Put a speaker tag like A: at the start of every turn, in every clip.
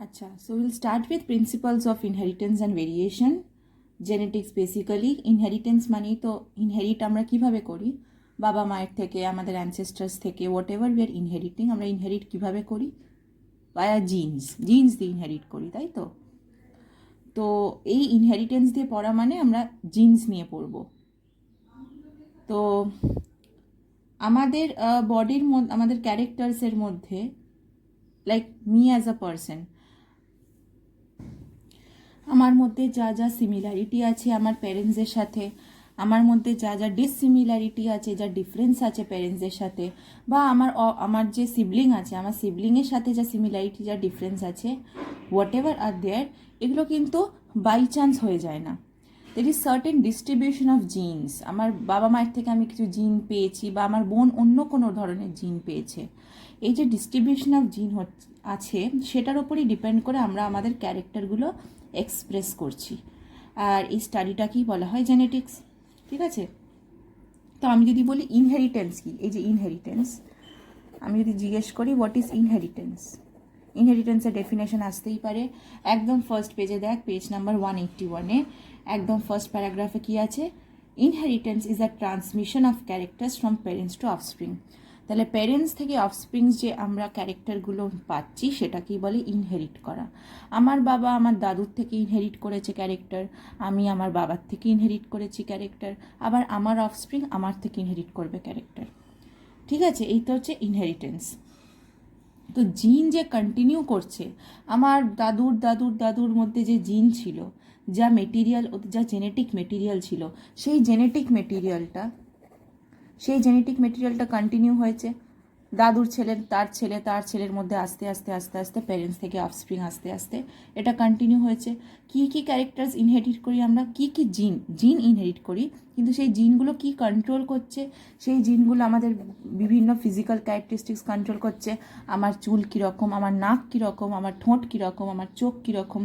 A: আচ্ছা, so we'll start with principles of inheritance and variation. Genetics basically inheritance মানেই তো inherit আমরা কিভাবে করি, বাবা মায়ের থেকে, আমাদের অ্যানসেস্টার্স থেকে, হোয়াট এভার উই আর ইনহেরিটিং, আমরা ইনহেরিট কিভাবে করি, বায়া জিনস দিয়ে ইনহেরিট করি, তাই তো। তো এই ইনহেরিটেন্স দিয়ে পড়া মানে আমরা জিনস নিয়ে পড়ব। তো আমাদের বডির মধ্যে, আমাদের ক্যারেক্টার্সের মধ্যে, like me as a person, আমার মধ্যে যা যা সিমিলারিটি আছে আমার প্যারেন্টসদের সাথে, আমার মধ্যে যা যা ডিসসিমিলারিটি আছে, যা ডিফারেন্স আছে প্যারেন্টসদের সাথে, বা আমার যে সিবলিং আছে, আমার সিবলিংয়ের সাথে যা সিমিলারিটি, যা ডিফারেন্স আছে, হোয়াট এভার আর দেয়ার, এগুলো কিন্তু বাই চান্স হয়ে যায় না। There is certain distribution of genes. আমার বাবা মায়ের থেকে আমি কিছু জিন পেয়েছি, বা আমার বোন অন্য কোনো ধরনের জিন পেয়েছে। এই যে ডিস্ট্রিবিউশন অফ জিন আছে, সেটার ওপরই ডিপেন্ড করে আমরা আমাদের ক্যারেক্টারগুলো এক্সপ্রেস করছি। আর এই স্টাডিটাকেই বলা হয় জেনেটিক্স, ঠিক আছে। তো আমি যদি বলি ইনহেরিটেন্স কি, এই যে ইনহেরিটেন্স, আমি যদি জিজ্ঞেস করি হোয়াট ইজ ইনহেরিটেন্স, ইনহেরিটেন্সের ডেফিনেশন আসতেই পারে। একদম ফার্স্ট পেজে দেখ, পেজ নাম্বার 181-এ একদম ফার্স্ট প্যারাগ্রাফে কি আছে, inheritance is a transmission of characters from parents to offspring. তাহলে প্যারেন্টস থেকে অফস্প্রিংস যে আমরা ক্যারেক্টারগুলো পাচ্ছি সেটাকেই বলে ইনহেরিট করা। আমার বাবা আমার দাদুর থেকে ইনহেরিট করেছে ক্যারেক্টার, আমি আমার বাবার থেকে ইনহেরিট করেছি ক্যারেক্টার, আবার আমার অফস্প্রিং আমার থেকে ইনহেরিট করবে ক্যারেক্টার, ঠিক আছে। এই তো হচ্ছে ইনহেরিটেন্স। তো জিন যে কন্টিনিউ করছে, আমার দাদুর দাদুর দাদুর মধ্যে যে জিন ছিল, যা মেটেরিয়াল, যা জেনেটিক মেটেরিয়াল ছিল, সেই জেনেটিক মেটেরিয়ালটা কন্টিনিউ হয়েছে দাদুর ছেলের, তার ছেলের মধ্যে আস্তে আস্তে আস্তে আস্তে প্যারেন্টস থেকে অফস্প্রিং আস্তে আস্তে এটা কন্টিনিউ হয়েছে। কী কী ক্যারেক্টার্স ইনহেরিট করি আমরা, কী কী জিন ইনহেরিট করি, কিন্তু সেই জিনগুলো কি কন্ট্রোল করছে, সেই জিনগুলো আমাদের বিভিন্ন ফিজিক্যাল ক্যারেক্টারিস্টিক্স কন্ট্রোল করছে। আমার চুল কীরকম, আমার নাক কীরকম, আমার ঠোঁট কীরকম, আমার চোখ কীরকম,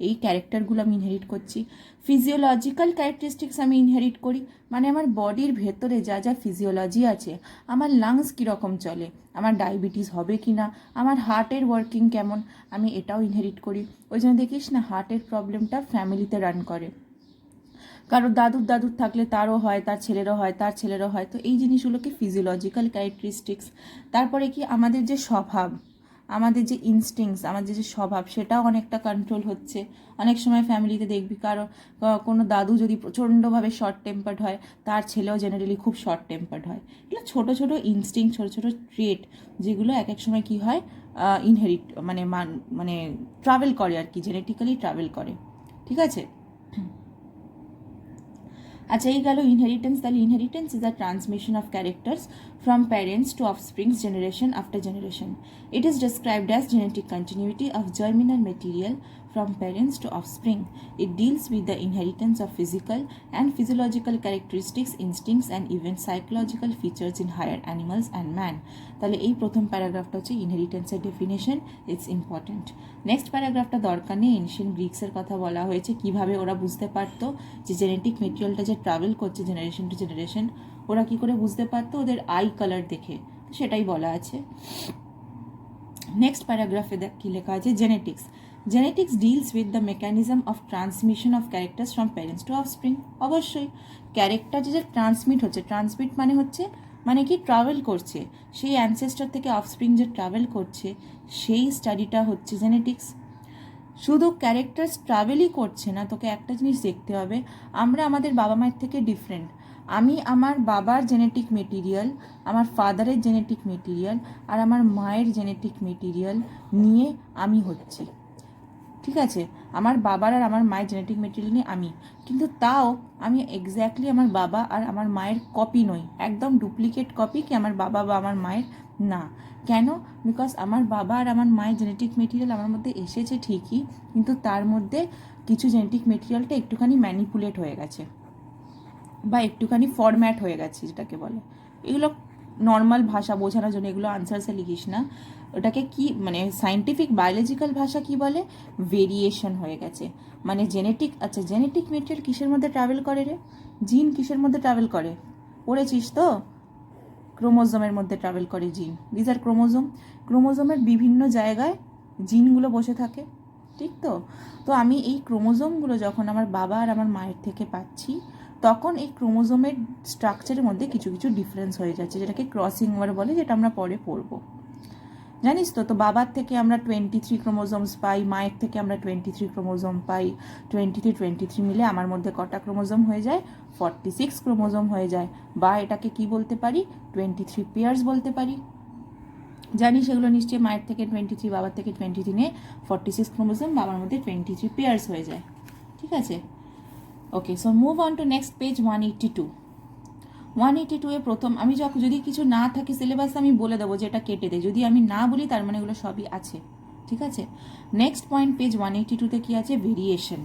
A: এই ক্যারেক্টারগুলো আমি ইনহেরিট করছি। ফিজিওলজিক্যাল ক্যারেক্টারিস্টিক্স আমি ইনহেরিট করি, মানে আমার বডির ভেতরে যা যা ফিজিওলজি আছে, আমার লাংস কীরকম চলে, আমার ডায়াবেটিস হবে কি না, আমার হার্টের ওয়ার্কিং কেমন, আমি এটাও ইনহেরিট করি। ওই জন্য দেখিস না হার্টের প্রবলেমটা ফ্যামিলিতে রান করে, কারণ দাদুর থাকলে তারও হয়, তার ছেলেরও হয়। তো এই জিনিসগুলোকে ফিজিওলজিক্যাল ক্যারেক্টারিস্টিক্স। তারপরে কি আমাদের যে স্বভাব, আমাদের যে ইনস্টিংস, আমাদের যে স্বভাব, সেটাও অনেকটা কন্ট্রোল হচ্ছে। অনেক সময় ফ্যামিলিতে দেখবি কোনো দাদু যদি প্রচণ্ডভাবে শর্ট টেম্পার্ড হয়, তার ছেলেও জেনারেলি খুব শর্ট টেম্পার্ড হয়। এগুলো ছোটো ছোটো ইনস্টিং, ছোটো ছোটো ট্রেট, যেগুলো এক এক সময় কী হয়, ইনহেরিট মানে ট্রাভেল করে আর কি, জেনেটিক্যালি ট্রাভেল করে, ঠিক আছে। আচ্ছা, এই গেল ইনহেরিটেন্স। তাহলে inheritance is a transmission of characters from parents to offsprings generation after generation. It is described as genetic continuity of germinal material from parents to offspring. It deals with the inheritance of physical and physiological characteristics, instincts and even psychological features in higher animals and man. তাহলে এই প্রথম প্যারাগ্রাফটা হচ্ছে ইনহেরিটেন্সের definition, it's important. Next প্যারাগ্রাফটা দরকার নেই, ancient গ্রিক্সের কথা বলা হয়েছে, কিভাবে ওরা বুঝতে পারতো যে জেনেটিক মেটেরিয়ালটা যে ট্রাভেল করছে জেনারেশন টু জেনারেশন, ওরা কী করে বুঝতে পারতো, ওদের আই কালার দেখে, সেটাই বলা আছে। নেক্সট প্যারাগ্রাফে দেখ কী লেখা আছে, genetics deals with the mechanism of transmission of characters from parents to offspring. অবশ্যই ক্যারেক্টার যে ট্রান্সমিট হচ্ছে, ট্রান্সমিট মানে কি ট্রাভেল করছে, সেই অ্যানসেস্টার থেকে অফস্প্রিং যে ট্রাভেল করছে, সেই স্টাডিটা হচ্ছে জেনেটিক্স। শুধু ক্যারেক্টার্স ট্রাভেলই করছে না, তোকে একটা জিনিস দেখতে হবে, আমরা আমাদের বাবা মায়ের থেকে ডিফারেন্ট। আমি আমার বাবার জেনেটিক মেটেরিয়াল, আমার ফাদারের জেনেটিক মেটেরিয়াল আর আমার মায়ের জেনেটিক মেটেরিয়াল নিয়ে আমি হচ্ছি, ঠিক আছে। আমার বাবার আর আমার মায়ের জেনেটিক মেটেরিয়াল নিয়ে আমি, কিন্তু তাও আমি এক্স্যাক্টলি আমার বাবা আর আমার মায়ের কপি নই, একদম ডুপ্লিকেট কপি কি আমার বাবা বা আমার মায়ের না। কেন? বিকজ আমার বাবা আর আমার মায়ের জেনেটিক মেটেরিয়াল আমার মধ্যে এসেছে ঠিকই, কিন্তু তার মধ্যে কিছু জেনেটিক মেটেরিয়ালটা একটুখানি ম্যানিপুলেট হয়ে গেছে বা একটুখানি ফরম্যাট হয়ে গেছে, যেটাকে বলে। এগুলো নর্মাল ভাষা বোঝানোর জন্য, এগুলো আনসারসে লিখিস না, ওটাকে কি মানে সায়েন্টিফিক বায়োলজিক্যাল ভাষা কি বলে, ভেরিয়েশন হয়ে গেছে। মানে জেনেটিক, আচ্ছা জেনেটিক মেটেরিয়াল কিসের মধ্যে ট্রাভেল করে রে, জিন কিসের মধ্যে ট্রাভেল করে, পড়েছিস তো, ক্রোমোজোমের মধ্যে ট্রাভেল করে জিন। দিস আর ক্রোমোজোমের বিভিন্ন জায়গায় জিনগুলো বসে থাকে, ঠিক তো? তো আমি এই ক্রোমোজোমগুলো যখন আমার বাবা আর আমার মায়ের থেকে পাচ্ছি, তখন এই ক্রোমোজোমের স্ট্রাকচারের মধ্যে কিছু কিছু ডিফারেন্স হয়ে যাচ্ছে, যেটাকে ক্রসিং ওভার বলে, যেটা আমরা পরে পড়বো। জানিস তো? তো বাবার থেকে আমরা 23 ক্রোমোজোমস পাই, মায়ের থেকে আমরা 23 ক্রোমোজোম পাই। 23 মিলে আমার মধ্যে কটা ক্রোমোজোম হয়ে যায়? 46 ক্রোমোজোম হয়ে যায়। বা এটাকে কি বলতে পারি? 23 পেয়ার্স বলতে পারি। জানি সেগুলো নিশ্চয়ই, মায়ের থেকে 23, বাবার থেকে 23 নিয়ে 46 ক্রোমোজোম, বাবার মধ্যে 23 পেয়ার্স হয়ে যায়। ঠিক আছে? Okay, so move on to next page 182। 182 এ প্রথম, আমি যদি কিছু না থাকে সিলেবাস আমি বলে দেবো যে এটা কেটে দেয়, যদি আমি না বলি তার মানে এগুলো সবই আছে। ঠিক আছে? নেক্সট পয়েন্ট পেজ 182-তে কি আছে? Variation.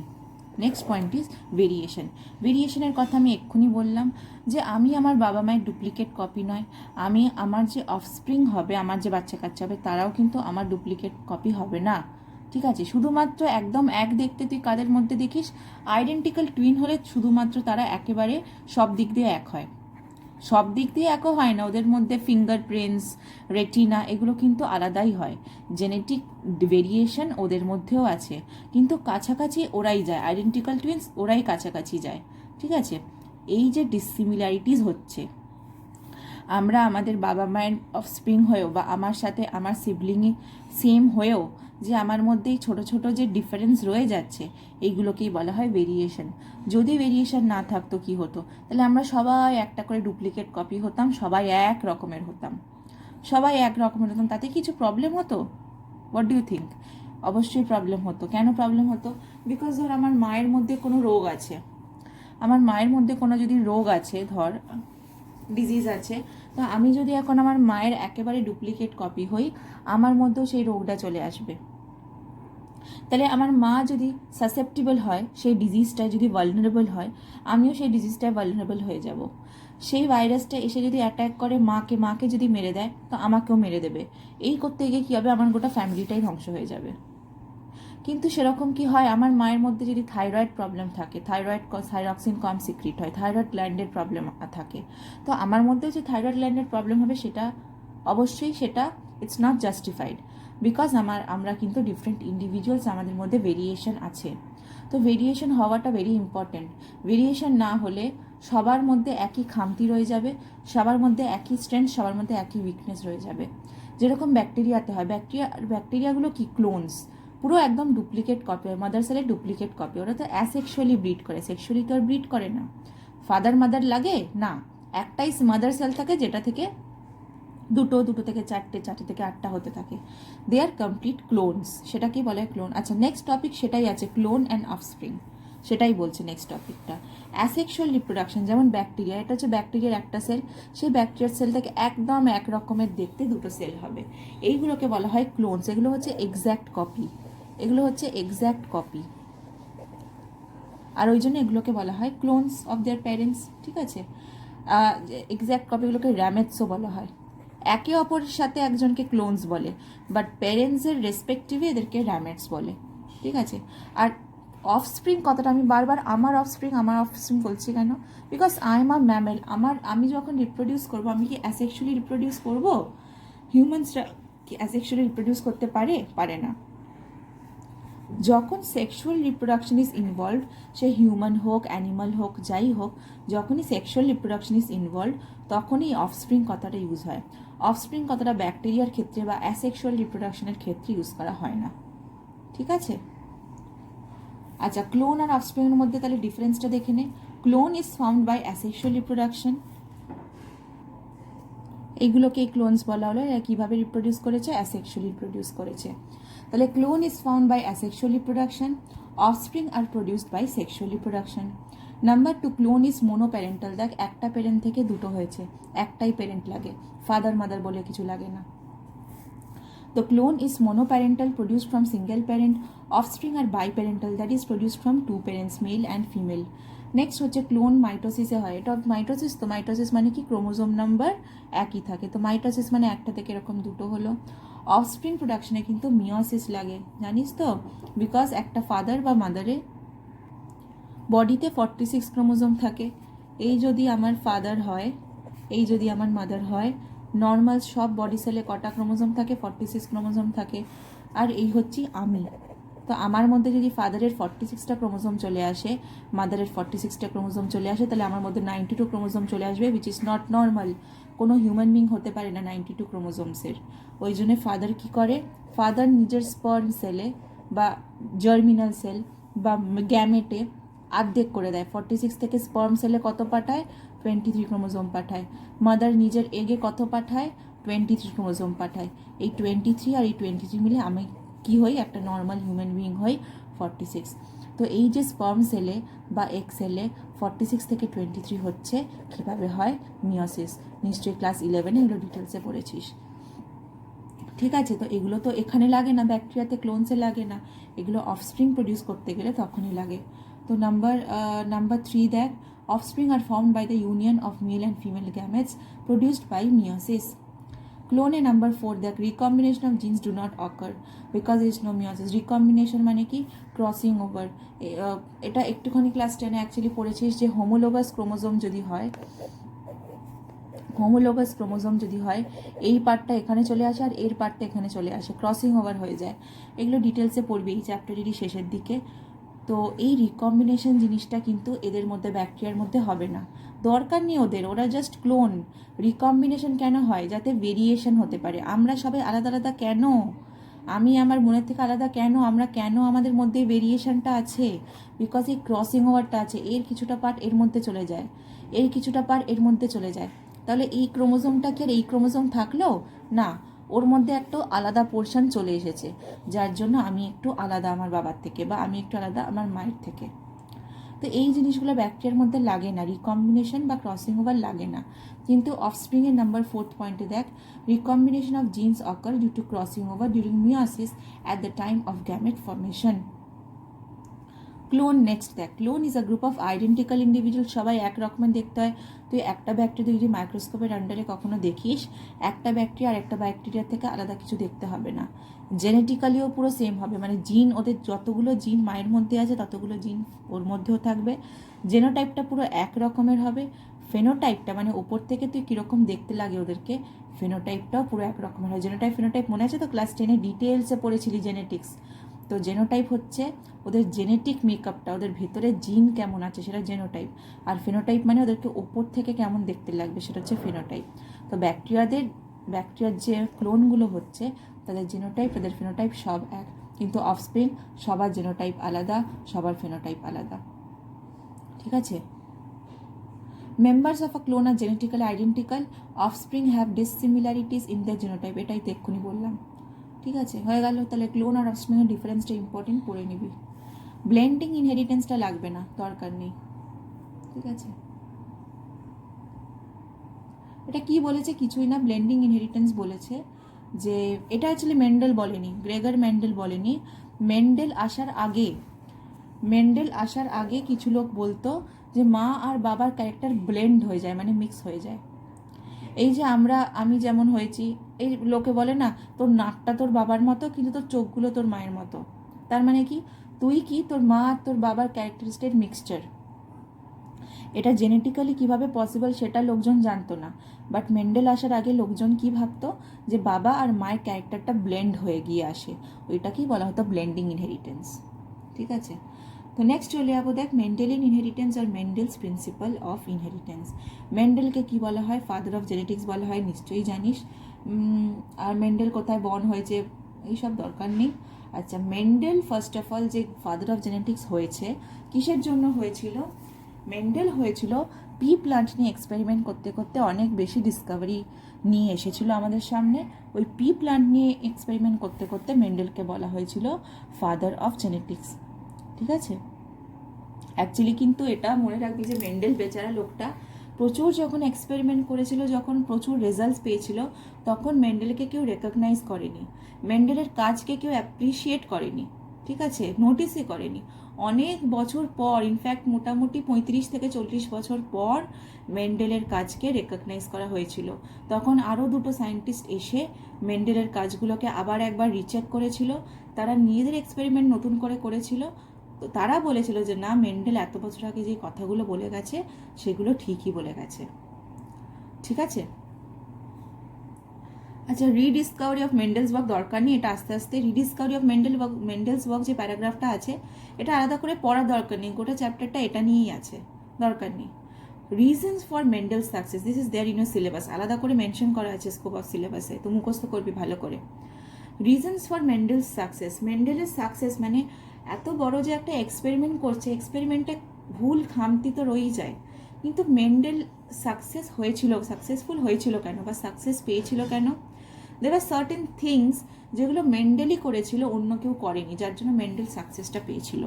A: Next point is variation. ভেরিয়েশনের কথা আমি এক্ষুনি বললাম যে আমি আমার বাবা মায়ের ডুপ্লিকেট কপি নয়, আমি আমার যে অফস্প্রিং হবে, আমার যে বাচ্চা কাচ্চা হবে, তারাও কিন্তু আমার ডুপ্লিকেট কপি হবে না। ঠিক আছে? শুধুমাত্র একদম এক দেখতে তুই কাদের মধ্যে দেখিস, আইডেন্টিক্যাল টুইন হলে শুধুমাত্র তারা একেবারে সব দিক দিয়ে এক হয়। সব দিক দিয়ে একও হয় না, ওদের মধ্যে ফিঙ্গারপ্রিন্টস, রেটিনা, এগুলো কিন্তু আলাদাই হয়। জেনেটিক ভেরিয়েশন ওদের মধ্যেও আছে, কিন্তু কাছাকাছি ওরাই যায়, আইডেন্টিক্যাল টুইন্স ওরাই কাছাকাছি যায়। ঠিক আছে? এই যে ডিসিমিলারিটিস হচ্ছে, আমরা আমাদের বাবা মায়ের অফস্প্রিং হয়েও বা আমার সাথে আমার সিবলিংই সেম হয়েও যে আমার মধ্যেই ছোট ছোট যে ডিফারেন্স রয়ে যাচ্ছে, এইগুলোকেই বলা হয় ভেরিয়েশন। যদি ভেরিয়েশন না থাকতো কি হতো? তাহলে আমরা সবাই একটা করে ডুপ্লিকেট কপি হতাম, সবাই এক রকমের হতাম, সবাই এক রকমের হতাম। তাতে কিছু প্রবলেম হতো? What do you think? অবশ্যই প্রবলেম হতো। কেন প্রবলেম হতো? বিকজ ধর আমার মায়ের মধ্যে কোনো রোগ আছে, আমার মায়ের মধ্যে কোনো যদি রোগ আছে, ধর ডিজিজ আছে, তো আমি যদি এখন আমার মায়ের একেবারে ডুপ্লিকেট কপি হই, আমার মধ্যেও সেই রোগটা চলে আসবে। তাহলে আমার মা যদি সাসেপ্টিবল হয়, সেই ডিজিজটায় যদি ভালনারেবল হয়, আমিও সেই ডিজিজটায় ভালনারেবল হয়ে যাব। সেই ভাইরাসটা এসে যদি অ্যাটাক করে মাকে যদি মেরে দেয়, তো আমাকেও মেরে দেবে। এই করতে গিয়ে কী হবে? আমার গোটা ফ্যামিলিটাই ধ্বংস হয়ে যাবে। কিন্তু সেরকম কি হয়? আমার মায়ের মধ্যে যদি থাইরয়েড প্রবলেম থাকে, থাইরক্সিন কম সিক্রিট হয়, থাইরয়েড গ্ল্যান্ডের প্রবলেম থাকে, তো আমার মধ্যেও যে থাইরয়েড গ্ল্যান্ডের প্রবলেম হবে, সেটা অবশ্যই সেটা ইটস নট জাস্টিফাইড, বিকজ আমরা কিন্তু ডিফারেন্ট ইন্ডিভিজুয়ালস, আমাদের মধ্যে ভেরিয়েশন আছে। তো ভেরিয়েশন হওয়াটা ভেরি ইম্পর্টেন্ট। ভেরিয়েশন না হলে সবার মধ্যে একই খামতি রয়ে যাবে, সবার মধ্যে একই স্ট্রেংথ, সবার মধ্যে একই উইকনেস রয়ে যাবে। যেরকম ব্যাকটেরিয়াতে হয়, ব্যাকটেরিয়াগুলো কি? ক্লোনস, পুরো একদম ডুপ্লিকেট কপি হয়, মাদার সেলের ডুপ্লিকেট কপি। ওরা তো অ্যাসেক্সুয়ালি ব্রিড করে, সেক্সুয়ালি তো আর ব্রিড করে না। ফাদার মাদার লাগে না, একটাই মাদার সেল থাকে, যেটা থেকে দুটো থেকে চারটে থেকে আটটা হতে থাকে। দে আর কমপ্লিট ক্লোনস, সেটাকেই বলে ক্লোন। আচ্ছা, নেক্সট টপিক সেটাই আছে, ক্লোন অ্যান্ড অফস্প্রিং, সেটাই বলছে নেক্সট টপিকটা। অ্যাসেক্সুয়াল রিপ্রোডাকশন, যেমন ব্যাকটেরিয়া, এটা হচ্ছে ব্যাকটেরিয়ার একটা সেল, সেই ব্যাকটেরিয়ার সেল থেকে একদম এক রকমের দেখতে দুটো সেল হবে, এইগুলোকে বলা হয় ক্লোনস। এগুলো হচ্ছে এক্স্যাক্ট কপি, এগুলো হচ্ছে এক্স্যাক্ট কপি, আর ওই জন্য এগুলোকে বলা হয় ক্লোনস অফ দেয়ার প্যারেন্টস। ঠিক আছে? এক্স্যাক্ট কপিগুলোকে র্যামেটসও বলা হয়। একে অপরের সাথে একজনকে ক্লোনস বলে, বাট প্যারেন্টসের রেসপেক্টিভে এদেরকে র্যামেটস বলে। ঠিক আছে? আর অফস্প্রিং কথাটা আমি বারবার আমার অফস্প্রিং বলছি কেন? Because I am a mammal. আমি যখন রিপ্রোডিউস করবো, আমি কি অ্যাসেক্সুয়ালি রিপ্রোডিউস করবো? হিউম্যানসরা কি অ্যাসেক্সুয়ালি রিপ্রোডিউস করতে পারে না। যখন sexual reproduction is involve, say human হোক, অ্যানিমাল হোক, যাই হোক, যখনই সেক্সুয়াল রিপ্রোডাকশন ইজ ইনভলভ, তখনই অফস্প্রিং কথাটা ইউজ হয়। অফস্প্রিং কথাটা ব্যাকটেরিয়ার ক্ষেত্রে বা অ্যাসেক্সুয়াল রিপ্রোডাকশনের ক্ষেত্রে ইউজ করা হয় না। ঠিক আছে? আচ্ছা, ক্লোন আর অফস্প্রিংয়ের মধ্যে তাহলে ডিফারেন্সটা দেখে নে। Clone is found by asexual reproduction, এইগুলোকেই ক্লোনস বলা হলো। এরা কীভাবে রিপ্রোডিউস করেছে? অ্যাসেক্সুয়ালি রিপ্রোডিউস করেছে। তাহলে clone is found by asexual reproduction, offspring are produced by sexual reproduction. Number 2, clone is monoparental. দেখ, একটা প্যারেন্ট থেকে দুটো হয়েছে, একটাই প্যারেন্ট লাগে, ফাদার মাদার বলে কিছু লাগে না। তো clone is monoparental, produced from single parent. Offspring are biparental, that is produced from two parents, male and female. Next হচ্ছে ক্লোন মাইটোসিসে হয়। এটা মাইটোসিস, তো মাইটোসিস মানে কি? ক্রোমোজোম নাম্বার একই থাকে, তো মাইটোসিস মানে একটা থেকে এরকম দুটো হলো। অফস্প্রিং প্রোডাকশনে কিন্তু মিওসিস লাগে, জানিস তো? বিকজ একটা ফাদার বা মাদারে বডিতে 46 ক্রোমোজোম থাকে। এই যদি আমার ফাদার হয়, এই যদি আমার মাদার হয়, নর্মাল সব বডি সেলে কটা ক্রোমোজোম থাকে? 46 ক্রোমোজোম থাকে। আর এই হচ্ছি আমি, তো আমার মধ্যে যদি ফাদারের 46টা ক্রোমোজোম চলে আসে, মাদারের 46টা ক্রোমোজোম চলে আসে, তাহলে আমার মধ্যে 92 ক্রোমোজোম চলে আসবে, উইচ ইজ নট নর্মাল। কোনো হিউম্যান বিং হতে পারে না 92 ক্রোমোজোমসের। ওই জন্য ফাদার কী করে, ফাদার নিজের স্পার্ম সেলে বা জার্মিনাল সেল বা গ্যামেটে অর্ধেক করে দেয়। 46 থেকে স্পার্ম সেলে কত পাঠায়, 23 ক্রোমোজোম পাঠায়। মাদার নিজের এগে কত পাঠায়, 23 ক্রোমোজোম পাঠায়। এই 23 আর এই 23 মিলে আমি কি হই, একটা নর্মাল হিউম্যান বিইং হই 46। তো এই যে স্পার্ম সেলে বা এগ সেলে 46 থেকে 23 হচ্ছে, কীভাবে হয়, মিওসিস। নিশ্চয়ই ক্লাস 11-এ এগুলো ডিটেলসে পড়েছিস। ঠিক আছে, তো এগুলো তো এখানে লাগে না, ব্যাকটেরিয়াতে ক্লোনসে লাগে না, এগুলো অফস্প্রিং প্রডিউস করতে গেলে তখনই লাগে। তো নাম্বার 3 দেখ, offspring are formed by the union of male and female gametes produced by meiosis. ক্লোনে নাম্বার 4 দেখ, recombination of genes do not occur because is no meiosis. Recombination মানে কি, ক্রসিং ওভার। এটা একটুখানি ক্লাস 10-এ অ্যাকচুয়ালি পড়েছিস যে homologous chromosome যদি হয়, হোমোলোগাস ক্রোমোজোম যদি হয়, এই পার্টটা এখানে চলে আসে আর এর পার্টটা এখানে চলে আসে, ক্রসিং ওভার হয়ে যায়। এগুলো ডিটেলসে পড়বি এই চ্যাপ্টারেরই শেষের দিকে। তো এই রিকম্বিনেশন জিনিসটা কিন্তু এদের মধ্যে, ব্যাকটেরিয়ার মধ্যে হবে না, দরকার নেই ওদের, ওরা জাস্ট ক্লোন। রিকম্বিনেশন কেন হয়, যাতে ভেরিয়েশন হতে পারে। আমরা সবাই আলাদা আলাদা কেন, আমি আমার বোনের থেকে আলাদা কেন, আমরা কেন, আমাদের মধ্যে ভেরিয়েশনটা আছে, বিকজ এই ক্রসিং ওভারটা আছে। এর কিছুটা পার্ট এর মধ্যে চলে যায়, এর কিছুটা পার্ট এর মধ্যে চলে যায়। তাহলে এই ক্রোমোজোমটা কি আর এই ক্রোমোজোম থাকলো না, ওর মধ্যে একটা আলাদা পোর্শন চলে এসেছে, যার জন্য আমি একটু আলাদা আমার বাবার থেকে, বা আমি একটু আলাদা আমার মায়ের থেকে। তো এই জিনিসগুলো ব্যাকটেরিয়ার মধ্যে লাগে না, রিকম্বিনেশন বা ক্রসিং ওভার লাগে না। কিন্তু অফস্প্রিংয়ের নাম্বার 4 পয়েন্টে দেখ, recombination of genes occur due to crossing over during meiosis at the time of gamete formation. Clone next দেখ, clone is a group of identical individual. সবাই এক রকমের দেখতে হয়। তুই একটা ব্যাকটেরিয়া যদি মাইক্রোস্কোপের আন্ডারে কখনো দেখিস, একটা ব্যাকটেরিয়া আর একটা ব্যাকটেরিয়া থেকে আলাদা কিছু দেখতে হবে না। জেনেটিক্যালিও পুরো সেম হবে, মানে জিন, ওদের যতগুলো জিন মায়ের মধ্যে আছে ততগুলো জিন ওর মধ্যেও থাকবে। জেনোটাইপটা পুরো এক রকমের হবে। ফেনোটাইপটা মানে ওপর থেকে তুই কীরকম দেখতে লাগে ওদেরকে, ফেনোটাইপটাও পুরো এক রকমের হয়। জেনোটাইপ ফেনোটাইপ মনে আছে তো, ক্লাস 10-এ ডিটেলসে পড়েছিলি জেনেটিক্স। তো জেনোটাইপ হচ্ছে ওদের জেনেটিক মেকআপটা, ওদের ভেতরে জিন কেমন আছে সেটা জেনোটাইপ। আর ফেনোটাইপ মানে ওদেরকে ওপর থেকে কেমন দেখতে লাগবে, সেটা হচ্ছে ফেনোটাইপ। তো ব্যাকটেরিয়ার যে ক্লোনগুলো হচ্ছে, তাদের জেনোটাইপ, তাদের ফেনোটাইপ সব এক, কিন্তু অফস্প্রিং সবার জেনোটাইপ আলাদা, সবার ফেনোটাইপ আলাদা। ঠিক আছে, members of a clone are genetically identical, offspring have dissimilarities in the genotype. এটাই তো এক্ষুনি বললাম। ঠিক আছে, হয়ে গেল। তাহলে ক্লোন আর অফস্প্রিংয়ের ডিফারেন্সটা ইম্পর্টেন্ট, পড়ে নিবি। ব্লেন্ডিং ইনহেরিটেন্সটা লাগবে না, দরকার নেই। ঠিক আছে, এটা কি বলেছে, কিছুই না, ব্লেন্ডিং ইনহেরিটেন্স বলেছে যে এটা অ্যাকচুয়ালি মেন্ডেল বলেনি, গ্রেগর মেন্ডেল বলেনি। মেন্ডেল আসার আগে কিছু লোক বলতো যে মা আর বাবার ক্যারেক্টার ব্লেন্ড হয়ে যায়, মানে মিক্স হয়ে যায়। এই যে আমি যেমন হয়েছি, এই লোকে বলে না, তোর নাকটা তোর বাবার মতো কিন্তু তোর চোখগুলো তোর মায়ের মতো। তার মানে কি, তুই কি তোর মা আর তোর বাবার ক্যারেক্টারিস্টিক মিক্সচার। এটা জেনেটিক্যালি কিভাবে পসিবল সেটা লোকজন জানতো না, বাট মেন্ডেল আসার আগে লোকজন কি ভাবতো, যে বাবা আর মায়ের ক্যারেক্টারটা ব্লেন্ড হয়ে গিয়ে আসে, ওইটাকেই বলা হতো ব্লেন্ডিং ইনহেরিটেন্স। ঠিক আছে, তো নেক্সট চলে যাবো দেখ, মেন্ডেলিয়ান ইনহেরিটেন্স আর মেন্ডেলস প্রিন্সিপাল অফ ইনহেরিটেন্স। মেন্ডেলকে কি বলা হয়, ফাদার অফ জেনেটিক্স বলা হয়, নিশ্চয়ই জানিস। আর মেন্ডেল কোথায় বর্ন হয়েছে এইসব দরকার নেই। আচ্ছা, মেন্ডেল ফার্স্ট অফ অল যে ফাদার অফ জেনেটিক্স হয়েছে, কিসের জন্য হয়েছিল? মেন্ডেল হয়েছিল পি প্লান্ট নিয়ে এক্সপেরিমেন্ট করতে করতে অনেক বেশি ডিসকভারি নিয়ে এসেছিল আমাদের সামনে। ওই পি প্লান্ট নিয়ে এক্সপেরিমেন্ট করতে করতে মেন্ডেলকে বলা হয়েছিল ফাদার অফ জেনেটিক্স। ঠিক আছে, অ্যাকচুয়ালি কিন্তু এটা মনে রাখবি যে মেন্ডেল বেচারা লোকটা প্রচুর যখন এক্সপেরিমেন্ট করেছিল, যখন প্রচুর রেজাল্টস পেয়েছিল, তখন মেন্ডেলকে কেউ রেকগনাইজ করেনি, মেন্ডেলের কাজকে কেউ অ্যাপ্রিসিয়েট করেনি। ঠিক আছে, নোটিসই করেনি। অনেক বছর পর, ইনফ্যাক্ট মোটামুটি 35 থেকে 40 বছর পর মেন্ডেলের কাজকে রেকগনাইজ করা হয়েছিল। তখন আরও দুটো সায়েন্টিস্ট এসে মেন্ডেলের কাজগুলোকে আবার একবার রিচেক করেছিল। তারা নিজেদের এক্সপেরিমেন্ট নতুন করে করেছিল। তো তারা বলেছিল যে না, মেন্ডেল এত বছর আগে যে কথাগুলো বলে গেছে সেগুলো ঠিকই বলে গেছে। ঠিক আছে, আচ্ছা, রিডিসকভারি অফ মেন্ডেলস ওয়ার্ক দরকার নেই, এটা আস্তে আস্তে রিডিসকভারি অফ মেন্ডেলস ওয়ার্ক যে প্যারাগ্রাফটা আছে এটা আলাদা করে পড়ার দরকার নেই, গোটা চ্যাপ্টারটা এটা নিয়েই আছে, দরকার নেই। Reasons for Mendel success, this is there in your syllabus, আলাদা করে মেনশন করা আছে স্কোপ অফ সিলেবাসে, তো মুখস্থ করবি ভালো করে। রিজনস ফর মেন্ডেল সাকসেস, মেন্ডেলের সাকসেস মানে এত বড় যে একটা এক্সপেরিমেন্ট করছে, এক্সপেরিমেন্টে ভুল খামতি তো রয়েই যায়, কিন্তু মেন্ডেল সাকসেসফুল হয়েছিল কেন বা সাকসেস পেয়েছিল কেন? দেয়ার আর সার্টেন থিংস যেগুলো মেন্ডেলই করেছিল, অন্য কেউ করেনি, যার জন্য মেন্ডেল সাকসেসটা পেয়েছিল।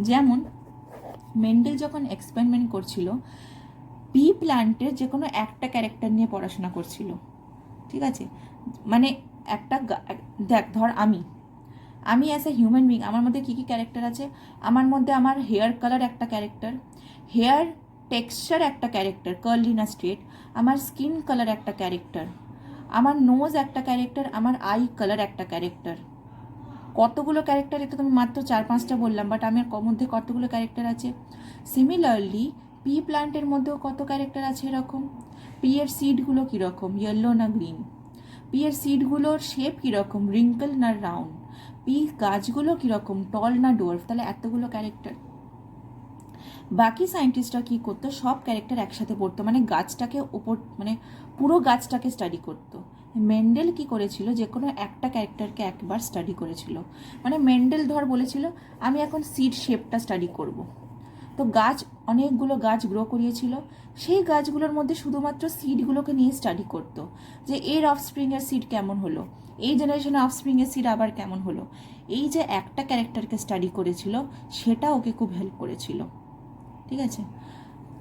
A: যেমন মেন্ডেল যখন এক্সপেরিমেন্ট করছিল পি প্ল্যান্টের যে কোনো একটা ক্যারেক্টার নিয়ে পড়াশোনা করছিল, ঠিক আছে? মানে একটা দেখ, ধর আমি অ্যাজ এ হিউম্যান বিং, আমার মধ্যে কী কী ক্যারেক্টার আছে? আমার মধ্যে আমার হেয়ার কালার একটা ক্যারেক্টার, হেয়ার টেক্সচার একটা ক্যারেক্টার, কার্লি না স্ট্রেট, আমার স্কিন কালার একটা ক্যারেক্টার, আমার নোজ একটা ক্যারেক্টার, আমার আই কালার একটা ক্যারেক্টার। কতগুলো ক্যারেক্টার, এটা তুমি মাত্র 4-5টা বললাম, বাট আমার মধ্যে কতগুলো ক্যারেক্টার আছে। সিমিলারলি পি প্ল্যান্টের মধ্যেও কত ক্যারেক্টার আছে এরকম। পি এর সিডগুলো কীরকম, ইয়েলো না গ্রিন, পি এর সিডগুলোর শেপ কীরকম, রিঙ্কল না রাউন্ড, পি গাছগুলো কীরকম, টল না ডোয়ার্ফ, তাহলে এতগুলো ক্যারেক্টার। বাকি সায়েন্টিস্টরা কী করতো, সব ক্যারেক্টার একসাথে পড়তো, মানে গাছটাকে ওপর, মানে পুরো গাছটাকে স্টাডি করতো। মেন্ডেল কি করেছিল, যে কোনো একটা ক্যারেক্টারকে একবার স্টাডি করেছিল। মানে মেন্ডেল ধর বলেছিল আমি এখন সিড শেপটা স্টাডি করব, তো অনেকগুলো গাছ গ্রো করিয়েছিল, সেই গাছগুলোর মধ্যে শুধুমাত্র সিডগুলোকে নিয়ে স্টাডি করতো, যে এর অফস্প্রিংয়ের সিড কেমন হলো, এই জেনারেশনের অফস্প্রিংয়ের সিড আবার কেমন হলো। এই যে একটা ক্যারেক্টারকে স্টাডি করেছিল, সেটা ওকে খুব হেল্প করেছিল, ঠিক আছে?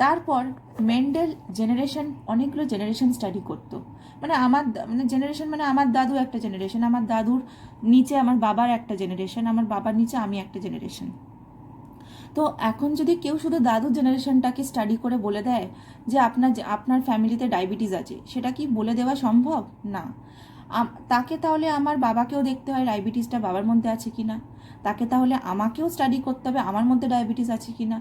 A: তারপর মেন্ডেল অনেকগুলো জেনারেশন স্টাডি করতো, মানে জেনারেশন মানে আমার দাদু একটা জেনারেশন, আমার দাদুর নিচে আমার বাবার একটা জেনারেশন, আমার বাবার নিচে আমি একটা জেনারেশন। তো এখন যদি কেউ শুধু দাদুর জেনারেশনটাকে স্টাডি করে বলে দেয় যে আপনার ফ্যামিলিতে ডায়াবেটিস আছে, সেটা কি বলে দেওয়া সম্ভব? না। তাকে তাহলে আমার বাবাকেও দেখতে হয় ডায়াবেটিসটা বাবার মধ্যে আছে কি না, তাকে তাহলে আমাকেও স্টাডি করতে হবে আমার মধ্যে ডায়াবেটিস আছে কি না।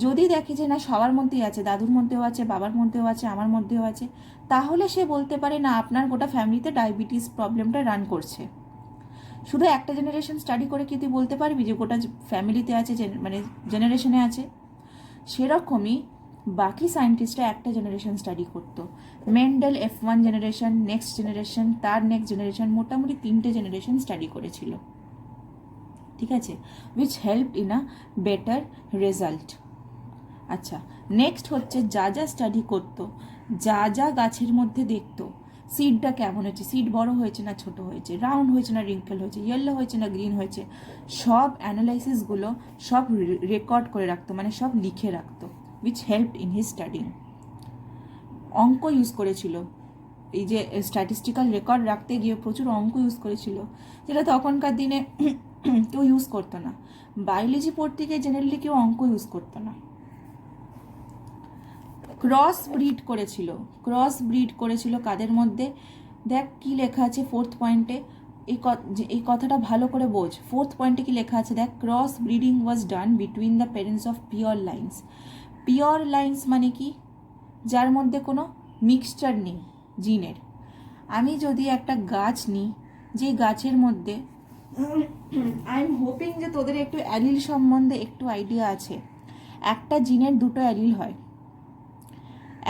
A: যদি দেখে যে না সবার মধ্যেই আছে, দাদুর মধ্যেও আছে, বাবার মধ্যেও আছে, আমার মধ্যেও আছে, তাহলে সে বলতে পারে না আপনার গোটা ফ্যামিলিতে ডায়াবেটিস প্রবলেমটা রান করছে। শুধু একটা জেনারেশন স্টাডি করে কি তুই বলতে পারবি যে গোটা ফ্যামিলিতে আছে, মানে জেনারেশনে আছে? সেরকমই বাকি সায়েন্টিস্টরা একটা জেনারেশন স্টাডি করতো। Mendel F1 generation, next generation, তার নেক্সট জেনারেশন, মোটামুটি 3টে জেনারেশন স্টাডি করেছিল, ঠিক আছে? Which help in a better result. আচ্ছা, নেক্সট হচ্ছে যা যা স্টাডি করতো, যা গাছের মধ্যে দেখতো, সিডটা কেমন হয়েছে, সিড বড় হয়েছে না ছোট হয়েছে, রাউন্ড হয়েছে না রিঙ্কেল হয়েছে, ইয়েলো হয়েছে না গ্রিন হয়েছে, সব অ্যানালাইসিসগুলো সব রেকর্ড করে রাখতো, মানে সব লিখে রাখতো, which help in his studying. অঙ্ক ইউজ করেছিল, এই যে স্ট্যাটিস্টিক্যাল রেকর্ড রাখতে গিয়ে প্রচুর অঙ্ক ইউজ করেছিল, যেটা তখনকার দিনে কেউ ইউজ করতো না। বায়োলজি পড়তে গিয়ে জেনারেলি কেউ অঙ্ক ইউজ করতো না। ক্রস ব্রিড করেছিল কাদের মধ্যে? দেখ কি লেখা আছে 4th পয়েন্টে, এই কথাটা ভালো করে বোঝ। 4th পয়েন্টে কি লেখা আছে দেখ, cross breeding was done between the parents of pure lines. Pure lines মানে কি? যার মধ্যে কোনো মিক্সচার নেই জিনের। আমি যদি একটা গাছ নিই, যে গাছের মধ্যে আই এম হোপিং যে তোদের একটু অ্যালিল সম্বন্ধে একটু আইডিয়া আছে। একটা জিনের দুটো অ্যালিল হয়,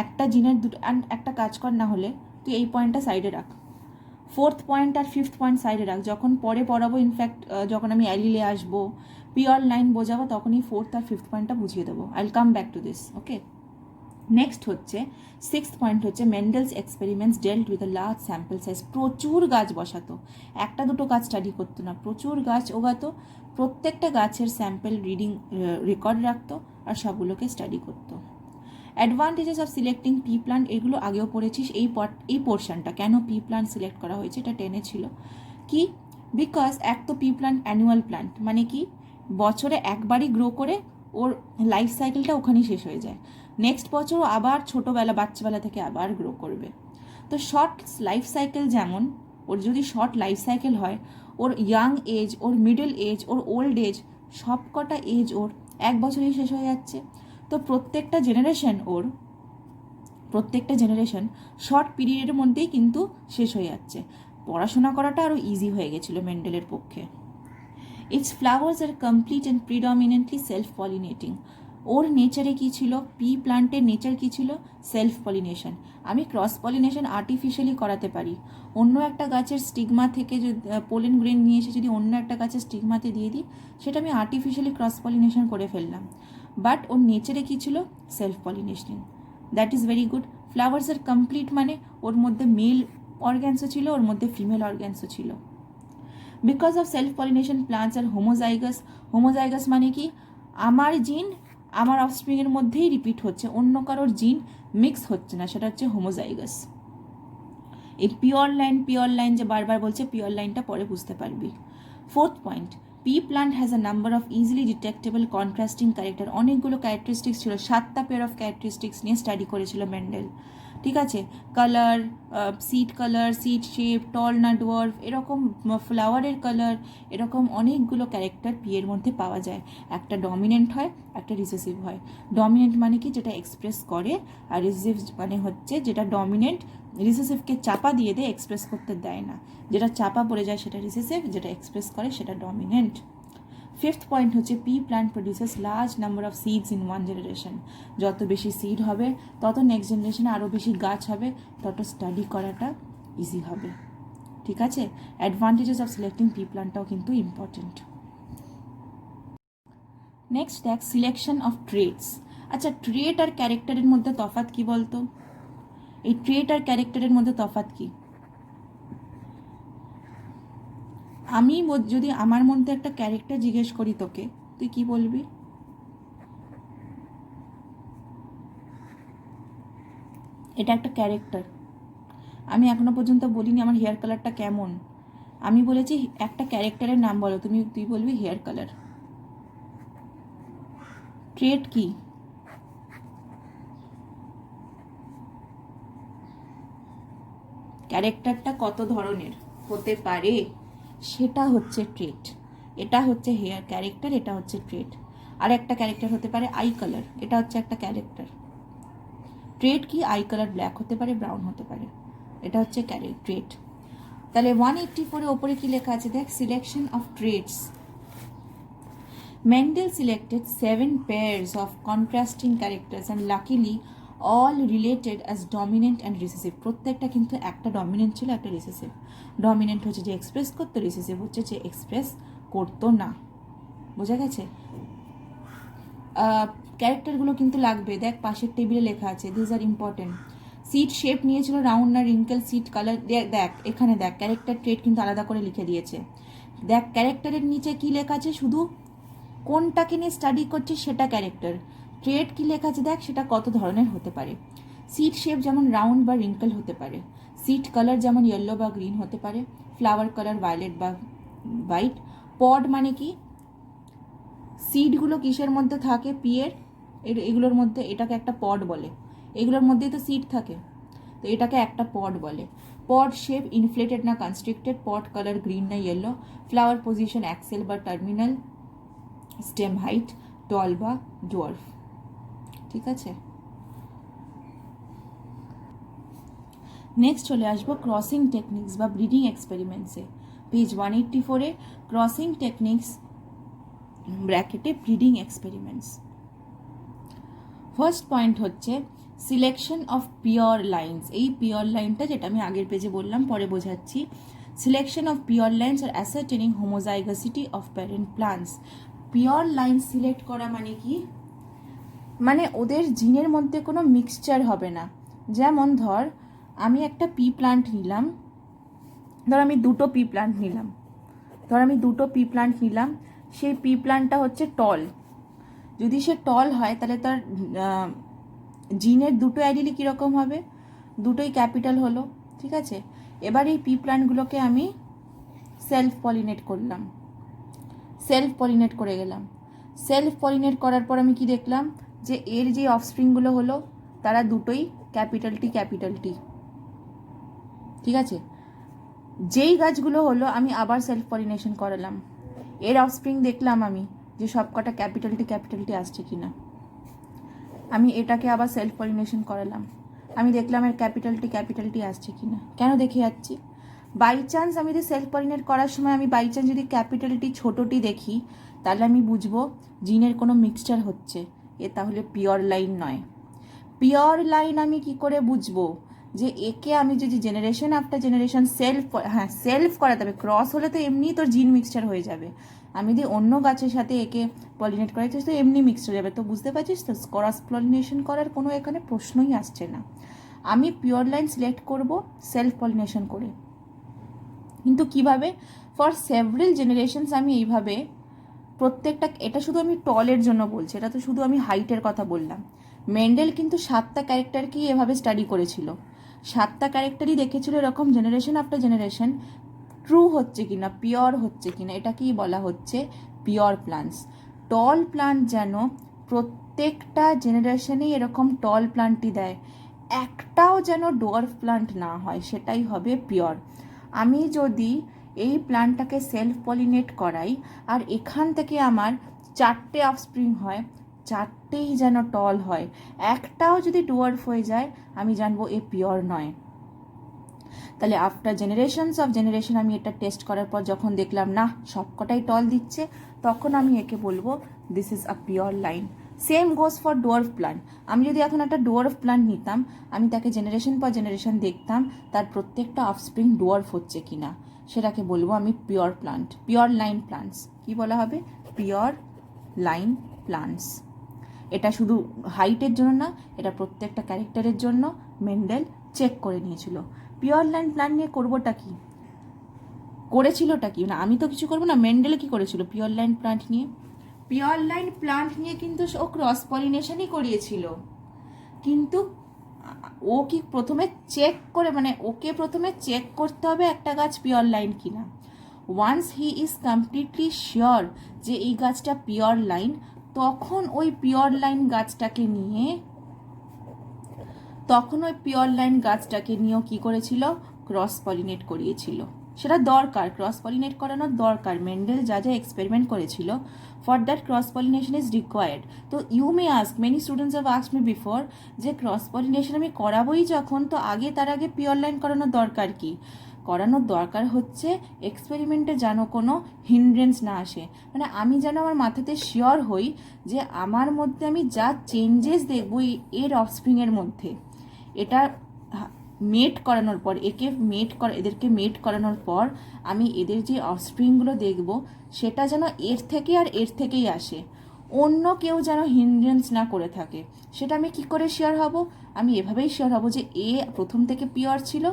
A: একটা জিনের দুটো, একটা কাজ কর, না হলে তুই এই পয়েন্টটা সাইডে রাখ, 4th পয়েন্ট আর 5th পয়েন্ট সাইডে রাখ, যখন পরে পড়াবো, ইনফ্যাক্ট যখন আমি অ্যালিলে আসবো, পিওর লাইন বোঝাবো, তখনই 4th আর 5th পয়েন্টটা বুঝিয়ে দেবো। I will come back to this, okay? Next হচ্ছে 6th পয়েন্ট হচ্ছে Mendel's experiments dealt with a large sample size. প্রচুর গাছ বসাতো, একটা দুটো গাছ স্টাডি করতো না, প্রচুর গাছ ওগাতো, প্রত্যেকটা গাছের স্যাম্পল রেকর্ড রাখতো আর সবগুলোকে স্টাডি করতো। Advantages of selecting P plant, এগুলো আগেও পড়েছিস। এই পোর্শনটা কেন পি প্ল্যান্ট সিলেক্ট করা হয়েছে এটা টেনে ছিল কি, বিকজ এক তো পি প্ল্যান্ট অ্যানুয়াল প্ল্যান্ট, মানে কি বছরে একবারই গ্রো করে ওর লাইফ সাইকেলটা ওখানেই শেষ হয়ে যায়, নেক্সট বছর আবার বাচ্চাবেলা থেকে আবার গ্রো করবে। তো শর্ট লাইফ সাইকেল, যেমন ওর যদি শর্ট লাইফ সাইকেল হয়, ওর ইয়াং এজ, ওর মিডল এজ, ওর ওল্ড এজ, সব কটা এজ ওর এক বছরেই শেষ হয়ে যাচ্ছে। তো প্রত্যেকটা জেনারেশন ওর প্রত্যেকটা জেনারেশন শর্ট পিরিয়ডের মধ্যেই কিন্তু শেষ হয়ে যাচ্ছে। পড়াশোনা করাটা আরও ইজি হয়ে গেছিলো মেন্ডেলের পক্ষে। Its flowers are complete and predominantly self pollinating. ওর নেচারে কী ছিল, পি প্লান্টের নেচার কী ছিল, সেলফ পলিনেশন। আমি ক্রস পলিনেশন আর্টিফিশিয়ালি করাতে পারি। অন্য একটা গাছের স্টিগমা থেকে যদি পোলেন গ্রেন নিয়ে এসে যদি অন্য একটা গাছের স্টিগমাতে দিয়ে দিই, সেটা আমি আর্টিফিশিয়ালি ক্রস পলিনেশন করে ফেললাম। বাট ওর নেচারে কী ছিল, self pollination. That is very good. Flowers are complete মানে ওর মধ্যে মেল অর্গ্যানসও ছিল, ওর মধ্যে ফিমেল অর্গ্যানসও ছিল। Because of self pollination plants are homozygous. Homozygous মানে কি, আমার জিন আমার অফস্প্রিংয়ের মধ্যেই রিপিট হচ্ছে, অন্য কারোর জিন মিক্স হচ্ছে না, সেটা হচ্ছে হোমোজাইগাস। এই পিওর লাইন যে বারবার বলছে, পিওর লাইনটা পরে বুঝতে পারবি। Fourth point, pea plant has a number of easily detectable contrasting character. অনেকগুলো ক্যারেক্টারিস্টিক্স ছিল, 7টা পেয়ার অফ ক্যারেক্টারিস্টিক্স নিয়ে স্টাডি করেছিল মেন্ডেল। ঠিক আছে, কালার, সিড শেপ, টল না ডোয়ার্ফ, এরকম ফ্লাওয়ারের কালার, এরকম অনেকগুলো ক্যারেক্টার পি এর মধ্যে পাওয়া যায়। একটা ডমিনেন্ট হয়, একটা রিসেসিভ হয়। ডমিনেন্ট মানে কি, যেটা এক্সপ্রেস করে, আর রিসেসিভ মানে হচ্ছে যেটা ডমিনেন্ট রিসেসিভকে চাপা দিয়ে দেয়, এক্সপ্রেস করতে দেয় না। যেটা চাপা পড়ে যায় সেটা রিসেসিভ, যেটা এক্সপ্রেস করে সেটা ডমিনেন্ট। ফিফথ পয়েন্ট হচ্ছে P plant produces large number of seeds in one generation. যত বেশি সিড হবে তত নেক্সট জেনারেশনে আরও বেশি গাছ হবে, তত স্টাডি করাটা ইজি হবে। ঠিক আছে, অ্যাডভান্টেজেস অফ সিলেক্টিং পি প্ল্যান্টটাও কিন্তু ইম্পর্টেন্ট। নেক্সট দেখ, সিলেকশন অফ ট্রেটস। আচ্ছা, ট্রেট আর ক্যারেক্টারের মধ্যে তফাৎ কি বলতো? এই ট্রেট আর ক্যারেক্টারের মধ্যে তফাৎ কি? আমি যদি আমার মধ্যে একটা ক্যারেক্টার জিজ্ঞেস করি তোকে, তুই কি বলবি? এটা একটা ক্যারেক্টার। আমি এখনো পর্যন্ত বলিনি আমার হেয়ার কালারটা কেমন, আমি বলেছি একটা ক্যারেক্টারের নাম বলো, তুই বলবি হেয়ার কালার। ট্রেট কি? ক্যারেক্টারটা কত ধরনের হতে পারে সেটা হচ্ছে ট্রেট। এটা হচ্ছে হেয়ার ক্যারেক্টার, এটা হচ্ছে ট্রেট। আর একটা ক্যারেক্টার হতে পারে আই কালার, এটা হচ্ছে একটা ক্যারেক্টার। ট্রেট কি? আই কালার ব্ল্যাক হতে পারে, ব্রাউন হতে পারে, এটা হচ্ছে ট্রেট। তাহলে 184 ওপরে কি লেখা আছে দেখ, selection of traits. Mendel selected 7 pairs of contrasting characters and luckily all related as dominant and recessive. প্রত্যেকটা কিন্তু একটা ডমিনেন্ট ছিল, একটা রিসেসিভ। ডমিনেন্ট হচ্ছে যে এক্সপ্রেস করতো, রিসেসিভ হচ্ছে যে এক্সপ্রেস করতো না। বোঝা গেছে? ক্যারেক্টারগুলো কিন্তু লাগবে, দেখ পাশের টেবিলে লেখা আছে, this are important. Seed shape নিয়েছিল রাউন্ড না রিঙ্কেল, সিট কালার, দেখ এখানে দেখ ক্যারেক্টার ট্রেট কিন্তু আলাদা করে লিখে দিয়েছে। দেখ ক্যারেক্টারের নিচে কি লেখা আছে, শুধু কোনটাকে নিয়ে স্টাডি করছে সেটা ক্যারেক্টার। ট্রেট কি লেখা আছে দেখ, সেটা কত ধরনের হতে পারে। সিট শেপ যেমন রাউন্ড বা রিঙ্কেল হতে পারে, সিট কালার যেমন ইয়েলো বা গ্রিন হতে পারে, ফ্লাওয়ার কালার ভায়োলেট বা হোয়াইট। পড মানে কি, সিডগুলো কিসের মধ্যে থাকে, পিয়ের এগুলোর মধ্যে, এটাকে একটা পড বলে। এগুলোর মধ্যেই তো সিড থাকে, তো এটাকে একটা পড বলে। পড শেপ ইনফ্লেটেড না কনস্ট্রিক্টেড, পড কালার গ্রিন না ইয়েলো, ফ্লাওয়ার পজিশন অ্যাক্সেল বা টার্মিনাল, স্টেম হাইট টল বা ডোয়ার্ফ। ঠিক আছে, নেক্সট চলে আসবো ক্রসিং টেকনিক্স বা ব্রিডিং এক্সপেরিমেন্টসে। পেজ 184-এ ক্রসিং টেকনিক্স ব্র্যাকেটে ব্রিডিং এক্সপেরিমেন্টস। ফার্স্ট পয়েন্ট হচ্ছে সিলেকশন অফ পিওর লাইন্স। এই পিওর লাইনটা যেটা আমি আগের পেজে বললাম, পরে বোঝাচ্ছি। সিলেকশন অফ পিওর লাইন্স আর ascertaining homozygosity of parent plants. Pure line select করা মানে কি, মানে ওদের জিনের মধ্যে কোনো মিক্সচার হবে না। যেমন ধর আমি একটা পি প্লান্ট নিলাম, ধর আমি দুটো পি প্লান্ট নিলাম, সেই পি প্লান্টটা হচ্ছে টল। যদি সে টল হয় তাহলে তার জিনের দুটো অ্যালিলি কীরকম হবে, দুটোই ক্যাপিটাল হলো। ঠিক আছে, এবার এই পি প্লান্টগুলোকে আমি সেলফ পলিনেট করে গেলাম। সেলফ পলিনেট করার পর আমি কি দেখলাম, যে এর যে অফস্প্রিংগুলো হলো তারা দুটোই ক্যাপিটাল টি। ঠিক আছে, যেই গাছগুলো হলো আমি আবার সেলফ পলিনেশন করালাম, এর অফস্প্রিং দেখলাম আমি যে সব কটা ক্যাপিটাল টি আসছে কিনা, আমি এটাকে আবার সেলফ পলিনেশন করালাম, আমি দেখলাম এর ক্যাপিটালটি আসছে কিনা, কেন দেখে যাচ্ছি? বাই চান্স আমি যদি সেলফ পলিনেট করার সময় আমি বাই চান্স যদি ক্যাপিটালটি ছোটোটি দেখি, তাহলে আমি বুঝবো জিনের কোনো মিক্সচার হচ্ছে, এ তাহলে পিওর লাইন নয়। পিওর লাইন আমি কি করে বুঝবো? যে একে আমি যদি জেনারেশন আফটার জেনারেশন সেলফ করাতে হবে, ক্রস হলে তো এমনি তোর জিন মিক্সচার হয়ে যাবে। আমি যদি অন্য গাছের সাথে একে পলিনেট করাচ্ছি তো এমনি মিক্সড হয়ে যাবে। তো বুঝতে পারছিস তো, ক্রস পলিনেশন করার কোনো এখানে প্রশ্নই আসছে না। আমি পিওর লাইন সিলেক্ট করব সেলফ পলিনেশন করে। কিন্তু কিভাবে? ফর সেভারাল জেনারেশনস আমি এইভাবে প্রত্যেকটা, এটা শুধু আমি টলের জন্য বলছি, এটা তো শুধু আমি হাইটের কথা বললাম। মেন্ডেল কিন্তু 7টা ক্যারেক্টারকেই এভাবে স্টাডি করেছিল, 7টা ক্যারেক্টারই দেখেছিল এরকম জেনারেশন আফটার জেনারেশন ট্রু হচ্ছে কিনা, পিওর হচ্ছে কিনা। এটাকেই বলা হচ্ছে পিওর প্লান্টস। টল প্লান্ট যেন প্রত্যেকটা জেনারেশনেই এরকম টল প্লান্টই দেয়, একটাও যেন ডোয়ার্ফ প্লান্ট না হয়, সেটাই হবে পিওর। আমি যদি এই প্লান্টটাকে সেলফ পলিনেট করাই আর এখান থেকে আমার 4টে অফস্প্রিং হয়, 4টেই যেন টল হয়, একটাও যদি ডোয়ার্ফ হয়ে যায়, আমি জানবো এ পিওর নয়। তাহলে আফটার জেনারেশনস অফ জেনারেশন আমি এটা টেস্ট করার পর যখন দেখলাম না সবকটাই টল দিচ্ছে, তখন আমি একে বলবো this is a pure line. Same goes for dwarf plant. আমি যদি এখন একটা ডোয়ার্ফ প্লান্ট নিতাম, আমি তাকে জেনারেশন পর জেনারেশন দেখতাম তার প্রত্যেকটা অফস্প্রিং ডোয়ার্ফ হচ্ছে কিনা, সেটাকে বলবো আমি pure plant, pure line plants. কি বলা হবে? Pure line plants. এটা শুধু হাইটের জন্য না, এটা প্রত্যেকটা ক্যারেক্টারের জন্য মেন্ডেল চেক করে নিয়েছিল। পিওর লাইন প্লান্ট নিয়ে করবোটা কি, করেছিলটা কি? না আমি তো কিছু করবো না, মেন্ডেল কি করেছিল পিওর লাইন প্লান্ট নিয়ে? পিওর লাইন প্লান্ট নিয়ে কিন্তু ও ক্রস পলিনেশনই করিয়েছিল। কিন্তু ও কি প্রথমে চেক করে, মানে ওকে প্রথমে চেক করতে হবে একটা গাছ পিওর লাইন কিনা। Once he is completely sure যে এই গাছটা পিওর লাইন, তখন ওই পিওর লাইন গাছটাকে নিয়েও কি করেছিল? ক্রস পলিনেট করিয়েছিল। সেটা দরকার, ক্রস পলিনেট করানোর দরকার। মেন্ডেল যা যা এক্সপেরিমেন্ট করেছিল, for that cross pollination is required. তো you may ask, many students have asked me before, যে ক্রস পলিনেশন আমি করাবোই যখন, তো তার আগে পিওর লাইন করানোর দরকার কি? করানোর দরকার হচ্ছে এক্সপেরিমেন্টে যেন কোনো হিন্ড্রেন্স না আসে, মানে আমি যেন আমার মাথাতে শিওর হই যে আমার মধ্যে আমি যা চেঞ্জেস দেখবো এর অফস্প্রিংয়ের মধ্যে, এটা মেট করানোর পর, এদেরকে মেট করানোর পর আমি এদের যে অফস্প্রিংগুলো দেখব, সেটা যেন এর থেকে আর এর থেকেই আসে, অন্য কেউ যেন হিন্ড্রেন্স না করে থাকে। সেটা আমি কি করে শিওর হব? আমি এভাবেই শিওর হব যে এ প্রথম থেকে পিওর ছিল,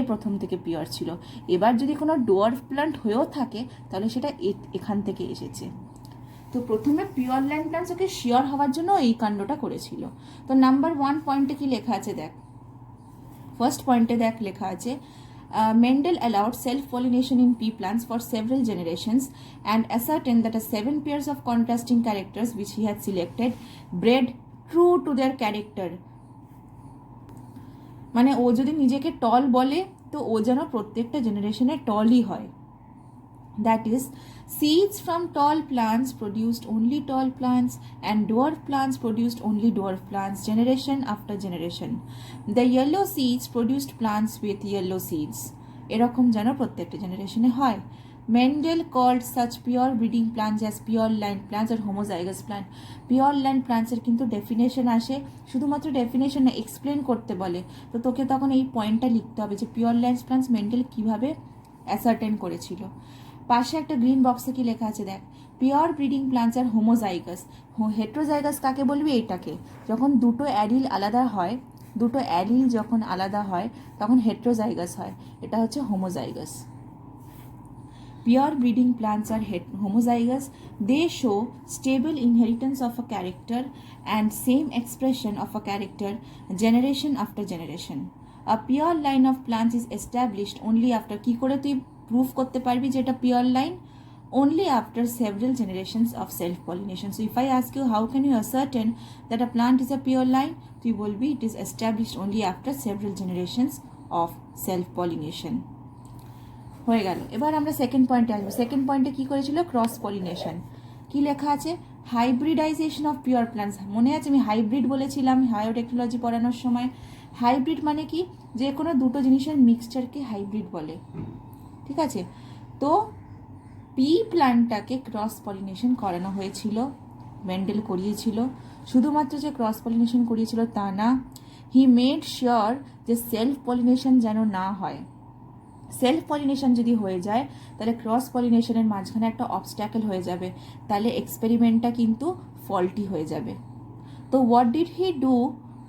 A: প্রথম থেকে পিওর ছিল। এবার যদি কোনো ডোয়ার্ফ প্লান্ট হয়েও থাকে, তাহলে সেটা এখান থেকে এসেছে। তো প্রথমে pure line plants okay sure হওয়ার জন্য এই কাণ্ডটা করেছিল। তো নাম্বার 1 পয়েন্টে কি লেখা আছে দেখ, ফার্স্ট পয়েন্টে দেখ লেখা আছে, Mendel allowed self-pollination in pea plants for several generations and ascertained that 7 pairs of contrasting characters which he had selected bred true to their character. মানে ও যদি নিজেকে টল বলে, তো ও যেন প্রত্যেকটা জেনারেশনে টলই হয়। That is, seeds from tall plants produced only tall plants and dwarf plants produced only dwarf plants generation after generation. The yellow seeds produced plants with yellow seeds. এরকম যেন প্রত্যেকটা জেনারেশনে হয়। Mendel called such pure breeding plants as pure line plants or homozygous plant. Pure line plants এর কিন্তু definition আসে, শুধুমাত্র definition না, এক্সপ্লেন করতে বলে। তো তোকে তখন এই পয়েন্টটা লিখতে হবে যে পিওর লাইন প্লান্টস মেন্ডেল কিভাবে অ্যাসার্টেন করেছিল। পাশে একটা গ্রিন বক্সে কি লেখা আছে দেখ, pure breeding plants are homozygous. Heterozygous কাকে বলবি? এটাকে, যখন দুটো অ্যালিল আলাদা হয় তখন হেট্রোজাইগাস হয়, এটা হচ্ছে homozygous. Pure breeding plants are homozygous. They show stable inheritance of a character and same expression of a character generation after generation. A pure line of plants is established only after, কি করে তুই proof করতে পারবি যে এটা pure line? Only after several generations of self-pollination. So if I ask you how can you ascertain that a plant is a pure line, তুই বলবি it is established only after several generations of self-pollination. হয়ে গেল। এবার আমরা second পয়েন্টে আসবো। Second পয়েন্টে কি করেছিল? Cross pollination. কি লেখা আছে? Hybridization of pure plants. মনে আছে আমি হাইব্রিড বলেছিলাম বায়োটেকনোলজি পড়ানোর সময়? হাইব্রিড মানে কি, যে কোনো দুটো জিনিসের মিক্সচারকে হাইব্রিড বলে, ঠিক আছে। তো পি প্ল্যান্টটাকে ক্রস পলিনেশন করানো হয়েছিল, মেন্ডেল করিয়েছিল। শুধুমাত্র যে ক্রস পলিনেশন করিয়েছিল তা না, হি মেড শিওর যে সেলফ পলিনেশন যেন না হয়। সেলফ পলিনেশন যদি হয়ে যায় তাহলে ক্রস পলিনেশনের মাঝখানে একটা অবস্ট্যাকেল হয়ে যাবে, তাহলে এক্সপেরিমেন্টটা কিন্তু ফল্টি হয়ে যাবে। তো what did he do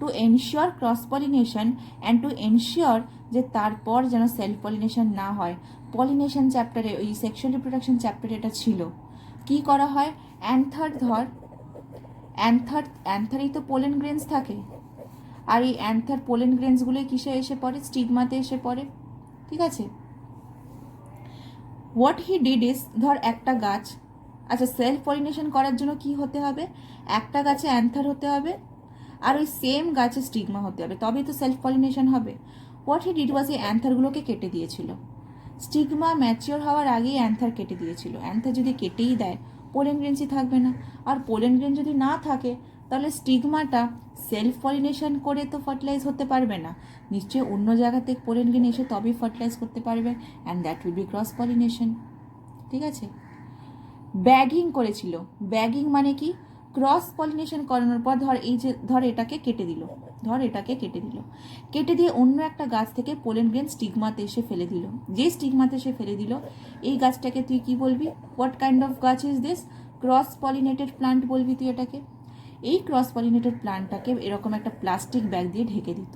A: to ensure cross pollination and to ensure যে তারপর যেন সেলফ পলিনেশন না হয়? পলিনেশন চ্যাপ্টারে, ওই সেক্সুয়াল রিপ্রোডাকশন চ্যাপ্টারে এটা ছিল। কি করা হয়, অ্যান্থারই তো পোলেন গ্রেনস থাকে, আর এই অ্যান্থার পোলেন গ্রেনসগুলোই কিসে এসে পড়ে, স্টিগমাতে এসে পড়ে, ঠিক আছে। হোয়াট হি ডিড ইজ, ধর একটা গাছ, আচ্ছা সেলফ পলিনেশন করার জন্য কি হতে হবে, একটা গাছে অ্যান্থার হতে হবে আর ওই সেম গাছে স্টিগমা হতে হবে, তবেই তো সেলফ পলিনেশন হবে। হোয়াট হি ডিড ওয়াজ এই অ্যান্থারগুলোকে কেটে দিয়েছিল। স্টিগমা ম্যাচিওর হওয়ার আগেই অ্যান্থার কেটে দিয়েছিল। অ্যান্থার যদি কেটেই দেয় পোলেন গ্রেনসই থাকবে না, আর পোলেন গ্রেন যদি না থাকে তাহলে স্টিগমাটা সেলফ পলিনেশন করে তো ফার্টিলাইজ হতে পারবে না, নিশ্চয়ই অন্য জায়গা থেকে পোলেন গ্রেন এসে তবেই ফার্টিলাইজ করতে পারবে, and that will be cross pollination, ঠিক আছে। ব্যাগিং করেছিল। ব্যাগিং মানে কি, ক্রস পলিনেশন করানোর পর ধর এটাকে কেটে দিল, কেটে দিয়ে অন্য একটা গাছ থেকে পোলেন গ্রেন স্টিগমাতে এসে ফেলে দিল। যে স্টিগমাতে এসে ফেলে দিল এই গাছটাকে তুই কি বলবি, হোয়াট কাইন্ড অফ গাছ is this, cross pollinated plant বলবি তুই এটাকে। এই ক্রস পলিনেটেড প্লান্টটাকে এরকম একটা প্লাস্টিক ব্যাগ দিয়ে ঢেকে দিত,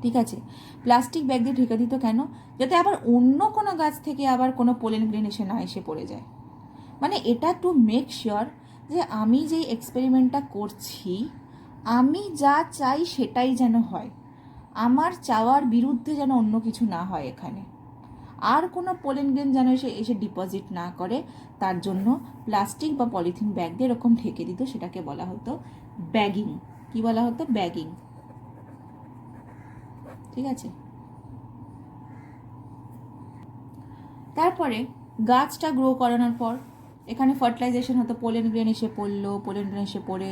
A: ঠিক আছে। প্লাস্টিক ব্যাগ দিয়ে ঢেকে দিত কেন, যাতে আবার অন্য কোনো গাছ থেকে আবার কোনো পোলেন গ্রেন এসে না এসে পড়ে যায়। মানে এটা টু মেক শিওর যে আমি যেই এক্সপেরিমেন্টটা করছি আমি যা চাই সেটাই যেন হয়, আমার চাওয়ার বিরুদ্ধে যেন অন্য কিছু না হয় এখানে, আর কোনো পোলেন গ্রেন যেন এসে ডিপোজিট না করে, তার জন্য প্লাস্টিক বা পলিথিন ব্যাগ দিয়ে এরকম ঢেকে দিত, সেটাকে বলা হতো ব্যাগিং। কি বলা হতো, ব্যাগিং, ঠিক আছে। তারপরে গাছটা গ্রো করানোর পর এখানে ফার্টিলাইজেশন হতো, পোলেন গ্রেন এসে পড়লো, পোলেন গ্রেন এসে পড়ে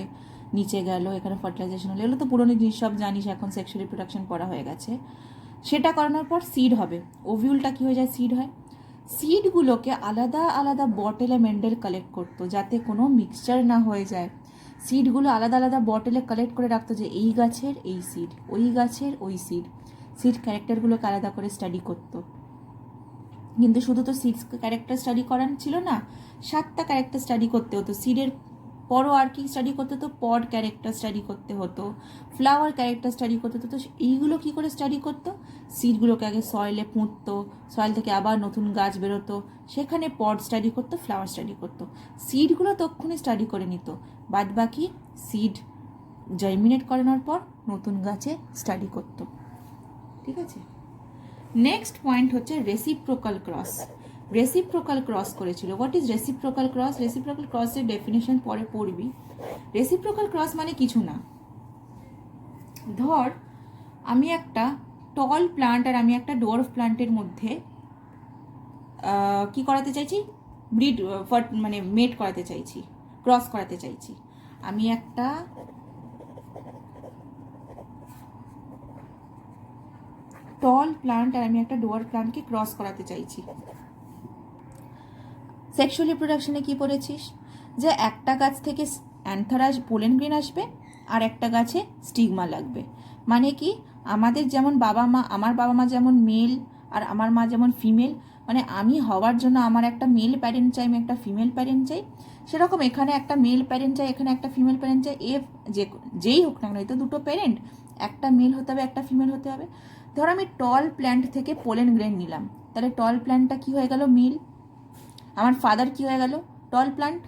A: নিচে গেল, এখানে ফার্টিলাইজেশন হলো, এগুলো তো পুরোনো জিনিস সব জানিস, এখন সেক্সুয়াল রিপ্রোডাকশন করা হয়ে গেছে। সেটা করানোর পর সিড হবে, ওভিউলটা কী হয়ে যায়, সিড হয়। সিডগুলোকে আলাদা আলাদা বটলে মেন্ডেল কালেক্ট করতো যাতে কোনো মিক্সচার না হয়ে যায়। সিডগুলো আলাদা আলাদা বটলে কালেক্ট করে রাখতো, যে এই গাছের এই সিড, ওই গাছের ওই সিড, সিড ক্যারেক্টারগুলোকে আলাদা করে স্টাডি করতো। কিন্তু শুধু তো সিডস ক্যারেক্টার স্টাডি করার ছিল না, 7টা ক্যারেক্টার স্টাডি করতে হতো। সিডের পরও আর কি স্টাডি করতে হতো, পড ক্যারেক্টার স্টাডি করতে হতো, ফ্লাওয়ার ক্যারেক্টার স্টাডি করতে হতো। তো এইগুলো কী করে স্টাডি করতো, সিডগুলোকে আগে সয়েলে পুঁততো, সয়েল থেকে আবার নতুন গাছ বেরোতো, সেখানে পড স্টাডি করতো, ফ্লাওয়ার স্টাডি করতো। সিডগুলো তক্ষুনি স্টাডি করে নিত, বাদ বাকি সিড জার্মিনেট করানোর পর নতুন গাছে স্টাডি করতো, ঠিক আছে। নেক্সট পয়েন্ট হচ্ছে রেসিপ্রোকাল ক্রস। রেসিপ্রোকাল ক্রস করেছিল। What is reciprocal cross? Reciprocal ক্রসের ডেফিনেশন পরে পড়বি। রেসিপ্রোকাল ক্রস মানে কিছু না, ধর আমি একটা টল প্লান্ট আর আমি একটা ডোয়ার্ফ প্লান্টের মধ্যে কি করাতে চাইছি, ব্রিড মানে মেট করাতে চাইছি, ক্রস করাতে চাইছি। আমি একটা টল প্লান্ট আর আমি একটা ডোয়ার্ফ প্লান্টকে ক্রস করাতে চাইছি। সেক্সুয়াল রিপ্রোডাকশনে কি পড়েছিস, যে একটা গাছ থেকে অ্যান্থারাস পোলেন গ্রেন আসবে আর একটা গাছে স্টিগমা লাগবে। মানে কি, আমাদের যেমন আমার বাবা মা যেমন মেল আর আমার মা যেমন ফিমেল, মানে আমি হওয়ার জন্য আমার একটা মেল প্যারেন্ট চাই, আমি একটা ফিমেল প্যারেন্ট চাই, সেরকম এখানে একটা মেল প্যারেন্ট চাই, এখানে একটা ফিমেল প্যারেন্ট চাই। যেই হোক না কেন, এই তো দুটো প্যারেন্ট, একটা মেল হতে হবে একটা ফিমেল হতে হবে। ধর আমি টল প্ল্যান্ট থেকে পোলেন গ্রেন নিলাম, তাহলে টল প্ল্যান্টটা কি হয়ে গেল, মেল। আমার ফাদার কি হয়ে গেল, টল প্লান্ট।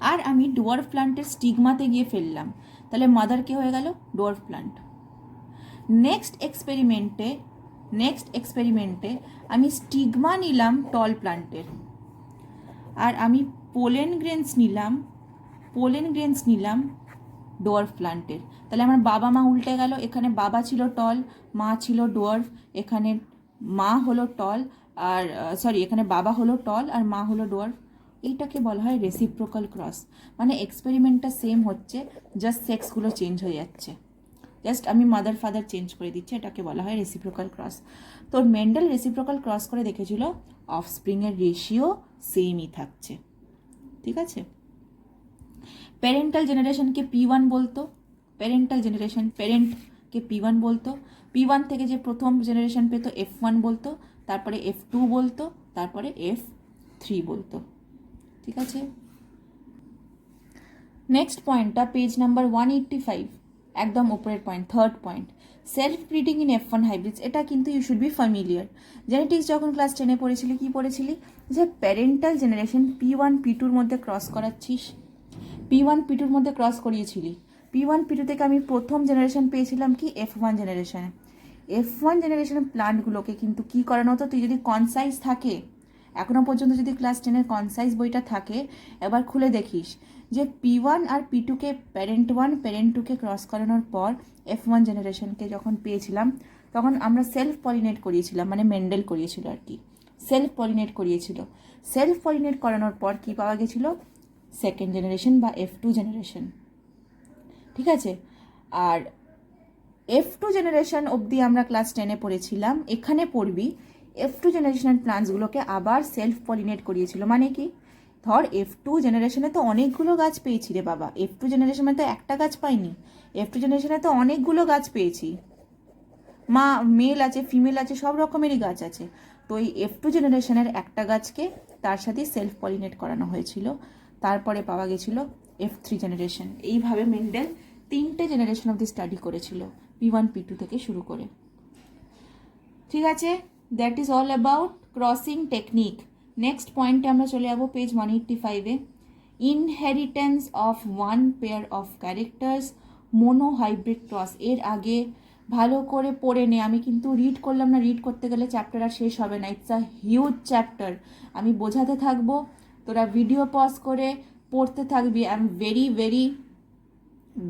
A: আর আমি ডোয়ার্ফ প্লান্টের স্টিগমাতে গিয়ে ফেললাম, তাহলে মাদার কি হয়ে গেল, ডোয়ার্ফ প্লান্ট। নেক্সট এক্সপেরিমেন্টে আমি স্টিগমা নিলাম টল প্লান্টের, আর আমি পোলেন গ্রেনস নিলাম ডোয়ার্ফ প্লান্টের। তাহলে আমার বাবা মা উল্টে গেল, এখানে বাবা ছিল টল, মা ছিল ডোয়ার্ফ, এখানে মা হলো টল আর এখানে বাবা হলো টল আর মা হলো ডোয়ার্ফ। এইটাকে বলা হয় রেসিপ্রোকাল ক্রস। মানে এক্সপেরিমেন্টটা সেম হচ্ছে, জাস্ট সেক্সগুলো চেঞ্জ হয়ে যাচ্ছে। জাস্ট আমি মাদার ফাদার চেঞ্জ করে দিচ্ছি, এটাকে বলা হয় রেসিপ্রোকাল ক্রস। তো মেন্ডেল রেসিপ্রোকাল ক্রস করে দেখেছিল অফস্প্রিংয়ের রেশিও সেমই থাকছে, ঠিক আছে। প্যারেন্টাল জেনারেশনকে P1 বলতো, প্যারেন্টাল জেনারেশন প্যারেন্টকে P1 বলতো, P1 থেকে যে প্রথম জেনারেশন পেত F1 বলতো, তারপরে F2 বলতো, তারপরে F3 বলতো, ঠিক আছে। নেক্সট পয়েন্টটা পেজ নাম্বার 185, একদম ওপরের point, third point, self breeding in F1 hybrids. এটা কিন্তু you should be familiar. Genetics যখন ক্লাস 10-এ পড়েছিলি, কি পড়েছিলি, যে প্যারেন্টাল জেনারেশন P1 P2-র মধ্যে ক্রস করাচ্ছিস, P1 P2-র মধ্যে ক্রস করিয়েছিলি। P1 P2 থেকে আমি প্রথম জেনারেশন পেয়েছিলাম কি F1 জেনারেশনে। F1 জেনারেশনের প্লান্টগুলোকে কিন্তু কি করানো হতো, তুই যদি কনসাইজ থাকে, এখনও পর্যন্ত যদি ক্লাস 10-এর কনসাইজ বইটা থাকে, এবার খুলে দেখিস যে P1 আর P2-কে প্যারেন্ট 1 প্যারেন্ট 2-কে ক্রস করানোর পর F1 জেনারেশনকে যখন পেয়েছিলাম, তখন আমরা সেলফ পলিনেট করিয়েছিলাম, মানে মেন্ডেল করিয়েছিল আর কি, সেলফ পলিনেট করিয়েছিল। সেলফ পলিনেট করানোর পর কি পাওয়া গেছিল, সেকেন্ড জেনারেশন বা F2 জেনারেশন, ঠিক আছে। আর F2 জেনারেশন অবধি আমরা ক্লাস 10-এ পড়েছিলাম, এখানে পড়বি F2 জেনারেশনের প্লান্টসগুলোকে আবার সেলফ পলিনেট করিয়েছিল। মানে কি, ধর F2 জেনারেশনে তো অনেকগুলো গাছ পেয়েছি রে বাবা, F2 জেনারেশনে তো একটা গাছ পাইনি, F2 জেনারেশনে তো অনেকগুলো গাছ পেয়েছি, মা মেল আছে ফিমেল আছে সব রকমেরই গাছ আছে। তো এই F2 জেনারেশনের একটা গাছকে তার সাথে সেলফ পলিনেট করানো হয়েছিল, তারপরে পাওয়া গেছিল F3 জেনারেশন। এইভাবে মেন্ডেল 3টে জেনারেশন অবধি স্টাডি করেছিল, P1 P2 থেকে শুরু করে, ঠিক আছে। That is all about crossing technique. Next পয়েন্টে আমরা চলে যাবো পেজ 185-এ, inheritance of one pair of characters monohybrid cross. এর আগে ভালো করে পড়ে নে, আমি কিন্তু রিড করলাম না, রিড করতে গেলে চ্যাপ্টার আর শেষ হবে না, ইটস আ হিউজ চ্যাপ্টার। আমি বোঝাতে থাকবো, তোরা ভিডিও পজ করে পড়তে থাকবি। I am very very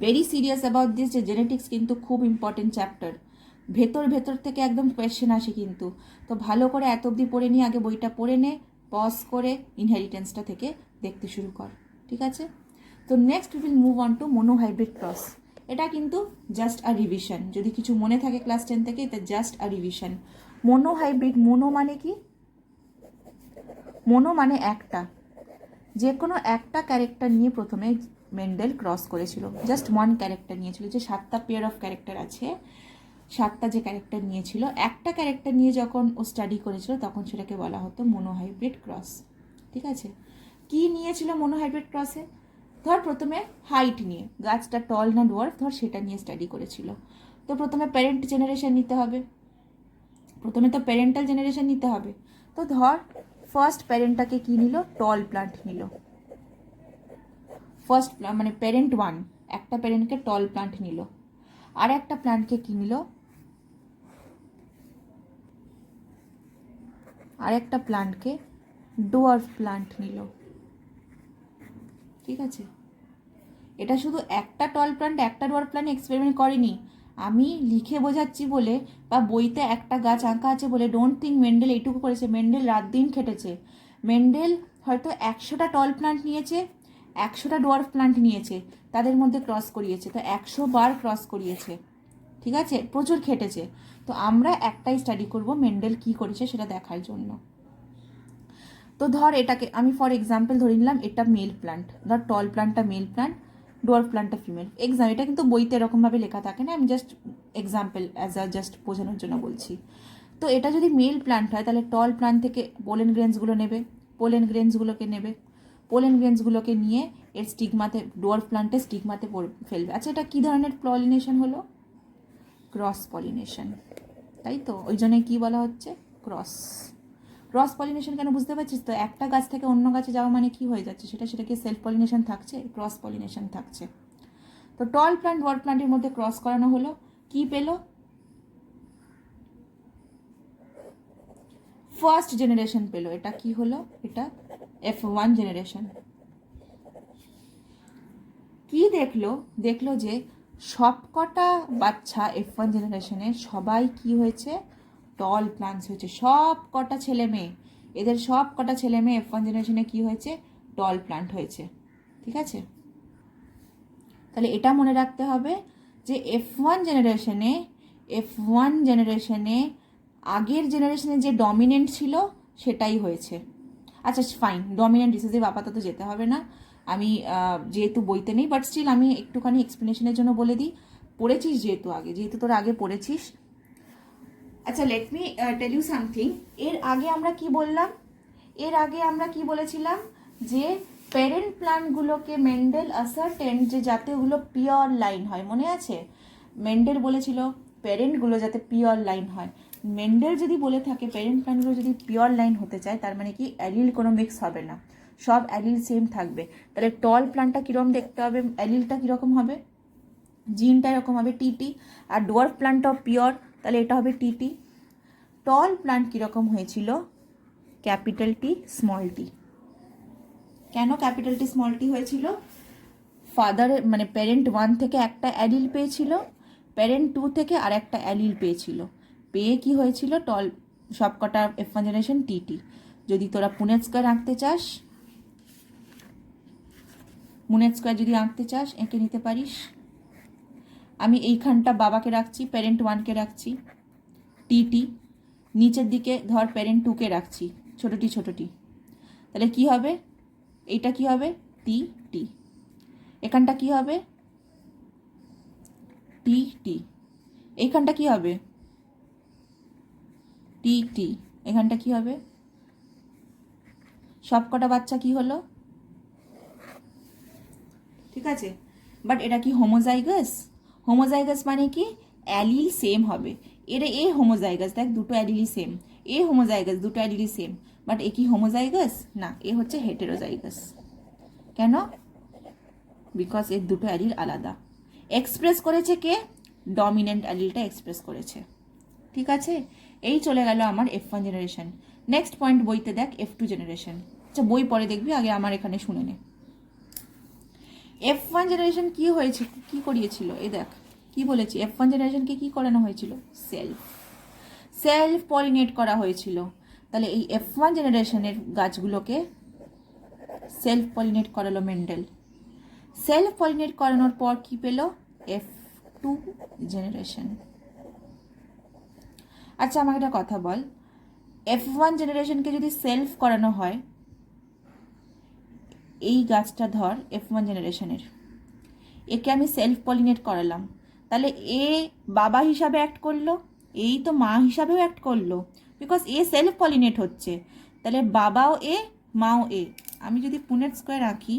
A: very serious about this, যে জেনেটিক্স কিন্তু খুব ইম্পর্টেন্ট চ্যাপ্টার, ভেতর থেকে একদম কোয়েশ্চেন আসে কিন্তু। তো ভালো করে এত অবধি পড়ে নিয়ে আগে বইটা পড়ে নে, পজ করে ইনহেরিটেন্সটা থেকে দেখতে শুরু কর, ঠিক আছে। তো next will move on to monohybrid cross. এটা কিন্তু জাস্ট আ রিভিশন, যদি কিছু মনে থাকে ক্লাস 10 থেকে, এটা জাস্ট আ রিভিশন। মোনোহাইব্রিড, মোনো মানে কি, মোনো মানে একটা, যে কোনো একটা ক্যারেক্টার নিয়ে প্রথমে মেন্ডেল ক্রস করেছিল, জাস্ট ওয়ান ক্যারেক্টার নিয়েছিল। যে 7টা পেয়ার অফ ক্যারেক্টার আছে, 7টা যে ক্যারেক্টার নিয়েছিল, একটা ক্যারেক্টার নিয়ে যখন ও স্টাডি করেছিল তখন সেটাকে বলা হতো মোনোহাইব্রিড ক্রস, ঠিক আছে। কি নিয়েছিল মোনোহাইব্রিড ক্রসে, ধর প্রথমে হাইট নিয়ে, গাছটা টল না ডোয়ার্ফ, ধর সেটা নিয়ে স্টাডি করেছিল। তো প্রথমে প্যারেন্ট জেনারেশন নিতে হবে, প্রথমে তো প্যারেন্টাল জেনারেশন নিতে হবে। তো ধর ফার্স্ট প্যারেন্টটাকে কি নিল, টল প্লান্ট নিল, ফার্স্ট মানে প্যারেন্ট 1 একটা প্যারেন্টকে টল প্লান্ট নিল, আর একটা প্লান্টকে কি নিল, আর একটা প্লান্টকে ডোয়ার্ফ প্লান্ট নিল, ঠিক আছে। এটা শুধু একটা টল প্লান্ট একটা ডোয়ার্ফ প্লান্ট এক্সপেরিমেন্ট করেনি, আমি লিখে বোঝাচ্ছি বলে বা বইতে একটা গাছ আঁকা আছে বলে ডোন্ট থিঙ্ক মেন্ডেল এইটুকু করেছে। মেন্ডেল রাত দিন খেটেছে, মেন্ডেল হয়তো 100টা টল প্লান্ট নিয়েছে, 100টা ডোয়ার্ফ প্লান্ট নিয়েছে, তাদের মধ্যে ক্রস করিয়েছে, তো 100 বার ক্রস করিয়েছে, ঠিক আছে, প্রচুর খেটেছে। তো আমরা একটাই স্টাডি করব মেন্ডেল কি করেছে সেটা দেখার জন্য। তো ধর এটাকে আমি ফর এক্সাম্পল ধরে নিলাম, এটা মেল প্লান্ট, ধর টল প্লান্টটা মেল প্লান্ট, ডোয়ার্ফ প্লান্টটা ফিমেল। এটা কিন্তু বইতে এরকমভাবে লেখা থাকে না, আমি just example as a just বোঝানোর জন্য বলছি। তো এটা যদি মেল প্লান্ট হয় তাহলে টল প্লান্ট থেকে পোলেন গ্রেনসগুলো নেবে, পোলেন গ্রেনসগুলোকে নেবে, পোলেন গ্রেনসগুলোকে নিয়ে এর স্টিগমাতে, ডোয়ার্ফ প্লান্টের স্টিগমাতে ফেলবে। আচ্ছা, এটা কী ধরনের পলিনেশন হলো, ক্রস পলিনেশন, তাই তো, ওই জন্য কী বলা হচ্ছে, ক্রস। ক্রস পলিনেশন কেন বুঝতে পারছিস তো, একটা গাছ থেকে অন্য গাছে যাওয়া মানে কি হয়ে যাচ্ছে, সেটাকে সেলফ পলিনেশন থাকছে, ক্রস পলিনেশন থাকছে। তো টল প্লান্ট ডোয়ার্ফ প্লান্টের মধ্যে ক্রস করানো হলো, কি পেলো, ফার্স্ট জেনারেশন পেলো। এটা কি হলো, এটা F1 জেনারেশন। কি দেখলো যে সবকটা বাচ্চা F1 জেনারেশনের সবাই কি হয়েছে, টল প্লান্টস হয়েছে, সব কটা ছেলে মেয়ে, এদের সব কটা ছেলে মেয়ে F1 জেনারেশনে কি হয়েছে, টল প্লান্ট হয়েছে, ঠিক আছে। তাহলে এটা মনে রাখতে হবে যে F1 জেনারেশনে আগের জেনারেশনে যে ডমিনেন্ট ছিল সেটাই হয়েছে। আচ্ছা ফাইন, ডমিনেন্ট রিসেসিভ আপাতত যেতে হবে না, আমি যেহেতু বইতে নেই, বাট স্টিল আমি একটুখানি এক্সপ্লেনেশনের জন্য বলে দিই। পড়েছিস যেহেতু তোর আগে পড়েছিস। আচ্ছা let me tell you something. এর আগে আমরা কি বলেছিলাম যে প্যারেন্ট প্ল্যান্টগুলোকে মেন্ডেল অ্যাসার্টেন যে যাতে ওগুলো পিওর লাইন হয়, মনে আছে? মেন্ডেল বলেছিল প্যারেন্টগুলো যাতে পিওর লাইন হয়। মেন্ডেল যদি বলে থাকে প্যারেন্ট প্ল্যান্টগুলো যদি পিওর লাইন হতে চায়, তার মানে কি অ্যালিল কোনো মিক্স হবে না, সব অ্যালিল সেম থাকবে। তাহলে টল প্ল্যান্টটা কীরকম দেখতে হবে, অ্যালিলটা কীরকম হবে, জিনটা এরকম হবে টিটি। আর ডোয়ার্ফ প্ল্যান্টটাও পিওর, তাহলে এটা হবে টিটি। টল প্ল্যান্ট কীরকম হয়েছিল, ক্যাপিটাল টি স্মল টি। কেন ক্যাপিটাল টি স্মল টি হয়েছিল? ফাদারের মানে প্যারেন্ট 1 থেকে একটা অ্যালিল পেয়েছিল, প্যারেন্ট 2 থেকে আর একটা অ্যালিল পেয়েছিল, পেয়ে কি হয়েছিল টল সবকটা F1 জেনারেশন টিটি। যদি তোরা পুনেট স্কোয়ার আঁকতে চাস এঁকে নিতে পারিস। আমি এইখানটা বাবাকে রাখছি, প্যারেন্ট 1কে রাখছি টিটি, নিচের দিকে ধর প্যারেন্ট 2কে রাখছি ছোটটি। তাহলে কি হবে, এইটা কি হবে টি টি, এখানটা কি হবে টি টি, এইখানটা কি হবে টি টি, এখানটা কি হবে, সবকটা বাচ্চা কি হলো, ঠিক আছে। বাট এটা কি হোমোজাইগাস? হোমোজাইগাস মানে কি অ্যালিল সেম হবে। এ হোমোজাইগাস, দেখ দুটো অ্যালিলই সেম, হোমোজাইগাস দুটো অ্যালিলই সেম, বাট এ কি হোমোজাইগাস না, এ হচ্ছে হেটেরোজাইগাস। কেন? বিকজ এর দুটো অ্যালিল আলাদা। এক্সপ্রেস করেছে কে? ডমিনেন্ট অ্যালিলটা এক্সপ্রেস করেছে, ঠিক আছে। এই চলে গেল আমার F1 জেনারেশন। নেক্সট পয়েন্ট বইতে দেখ F2 জেনারেশন। আচ্ছা বই পরে দেখবি, আগে আমার এখানে শুনে নে। F1 জেনারেশন কি হয়েছে, কি করিয়েছিল, এই দেখ কি বলেছি, F1 জেনারেশনকে কি করানো হয়েছিল, সেলফ পলিনেট করা হয়েছিল। তাহলে এই F1 জেনারেশনের গাছগুলোকে সেলফ পলিনেট করালো মেন্ডেল। সেলফ পলিনেট করানোর পর কি পেল, F2 জেনারেশন। আচ্ছা আমাকে একটা কথা বল, F1 জেনারেশনকে যদি সেলফ করানো হয়, এই গাছটা ধর F1 জেনারেশনের, একে আমি সেলফ পলিনেট করালাম, তাহলে এ বাবা হিসাবে অ্যাক্ট করলো, এই তো মা হিসাবেও অ্যাক্ট করলো, বিকজ এ সেলফ পলিনেট হচ্ছে। তাহলে বাবাও এ মাও এ। আমি যদি পুনেট স্কোয়ার আঁকি,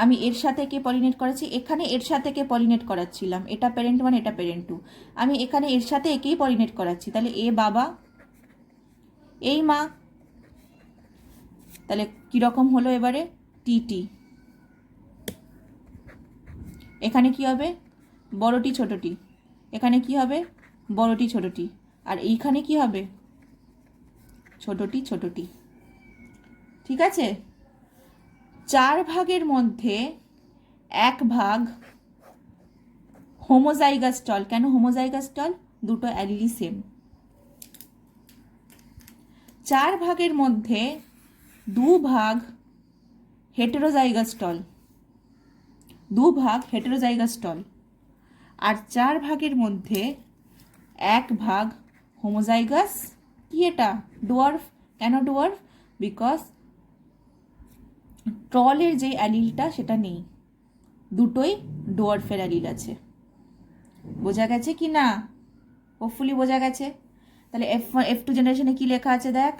A: আমি এর সাথে কে পলিনেট করাচ্ছি, এখানে এর সাথে কে পলিনেট করাচ্ছিলাম, এটা প্যারেন্ট 1 এটা প্যারেন্ট 2, আমি এখানে এর সাথে একেই পলিনেট করাচ্ছি, তাহলে এ বাবা এই মা। তাহলে কীরকম হলো এবারে টিটি, এখানে কি হবে বড়টি ছোটটি, এখানে কি হবে বড়টি ছোটটি, আর এইখানে কি হবে ছোটটি, ঠিক আছে। 4 ভাগের মধ্যে 1 ভাগ হোমোজাইগাস টল। কেন হোমোজাইগাস টল? দুটো অ্যালিলই সেম। 4 ভাগের মধ্যে 2 ভাগ হেটেরোজাইগাস টল, 2 ভাগ হেটেরোজাইগাস টল, আর 4 ভাগের মধ্যে 1 ভাগ হোমোজাইগাস কি, এটা ডোয়ার্ফ। কেন ডোয়ার্ফ? বিকজ টলের যে অ্যালিলটা সেটা নেই, দুটোই ডোয়ার্ফের অ্যালিল আছে। বোঝা গেছে কি না? হোপফুলি বোঝা গেছে। তাহলে F2 জেনারেশনে কি লেখা আছে দেখ,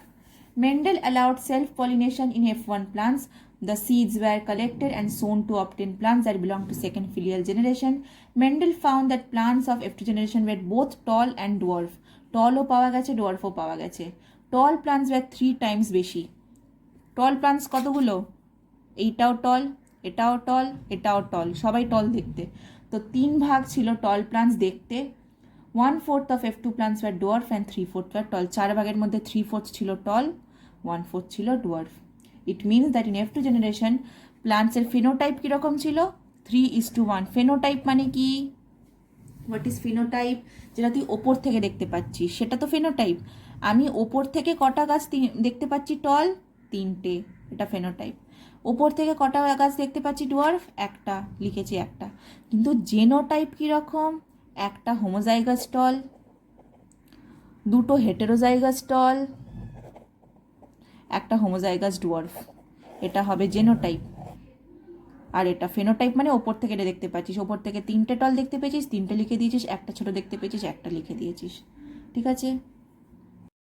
A: Mendel allowed self pollination in F1 plants. The seeds were collected and sown to obtain plants that belong to second filial generation. Mendel found that plants of F2 generation were both tall and dwarf. টলও পাওয়া গেছে, ডোয়ার্ফও পাওয়া গেছে। টল plants were 3 times বেশি। টল plants কতগুলো? এইটাও টল, এটাও টল, এটাও টল, সবাই টল দেখতে। তো 3 ভাগ ছিল টল প্লান্টস দেখতে। 1/4 of F2 plants were dwarf and 3/4 were tall. 4 ভাগের মধ্যে 3/4 ছিল টল, 1/4 ছিল dwarf. It means that in F2 generation প্লান্টসের ফিনোটাইপ কীরকম ছিল, 3:1। ফেনোটাইপ মানে কি? What is phenotype? যেটা তুই ওপর থেকে দেখতে পাচ্ছিস সেটা তো ফেনোটাইপ। আমি ওপর থেকে কটা গাছ দেখতে পাচ্ছি টল? 3টে, এটা ফেনোটাইপ। ওপর থেকে কটা গাছ দেখতে পাচ্ছি ডুয়ার্ফ? একটা, লিখেছি একটা। কিন্তু জেনোটাইপ কীরকম? একটা হোমোজাইগাস টল, দুটো হেটেরোজাইগাস টল, একটা হোমোজাইগাস ডুয়ার্ফ। এটা হবে জেনোটাইপ। আর এটা ফেনোটাইপ, মানে ওপর থেকে এটা দেখতে পাচ্ছিস, ওপর থেকে তিনটে টল দেখতে পেয়েছিস, তিনটে লিখে দিয়েছিস, একটা ছোট দেখতে পেয়েছিস, একটা লিখে দিয়েছিস। ঠিক আছে?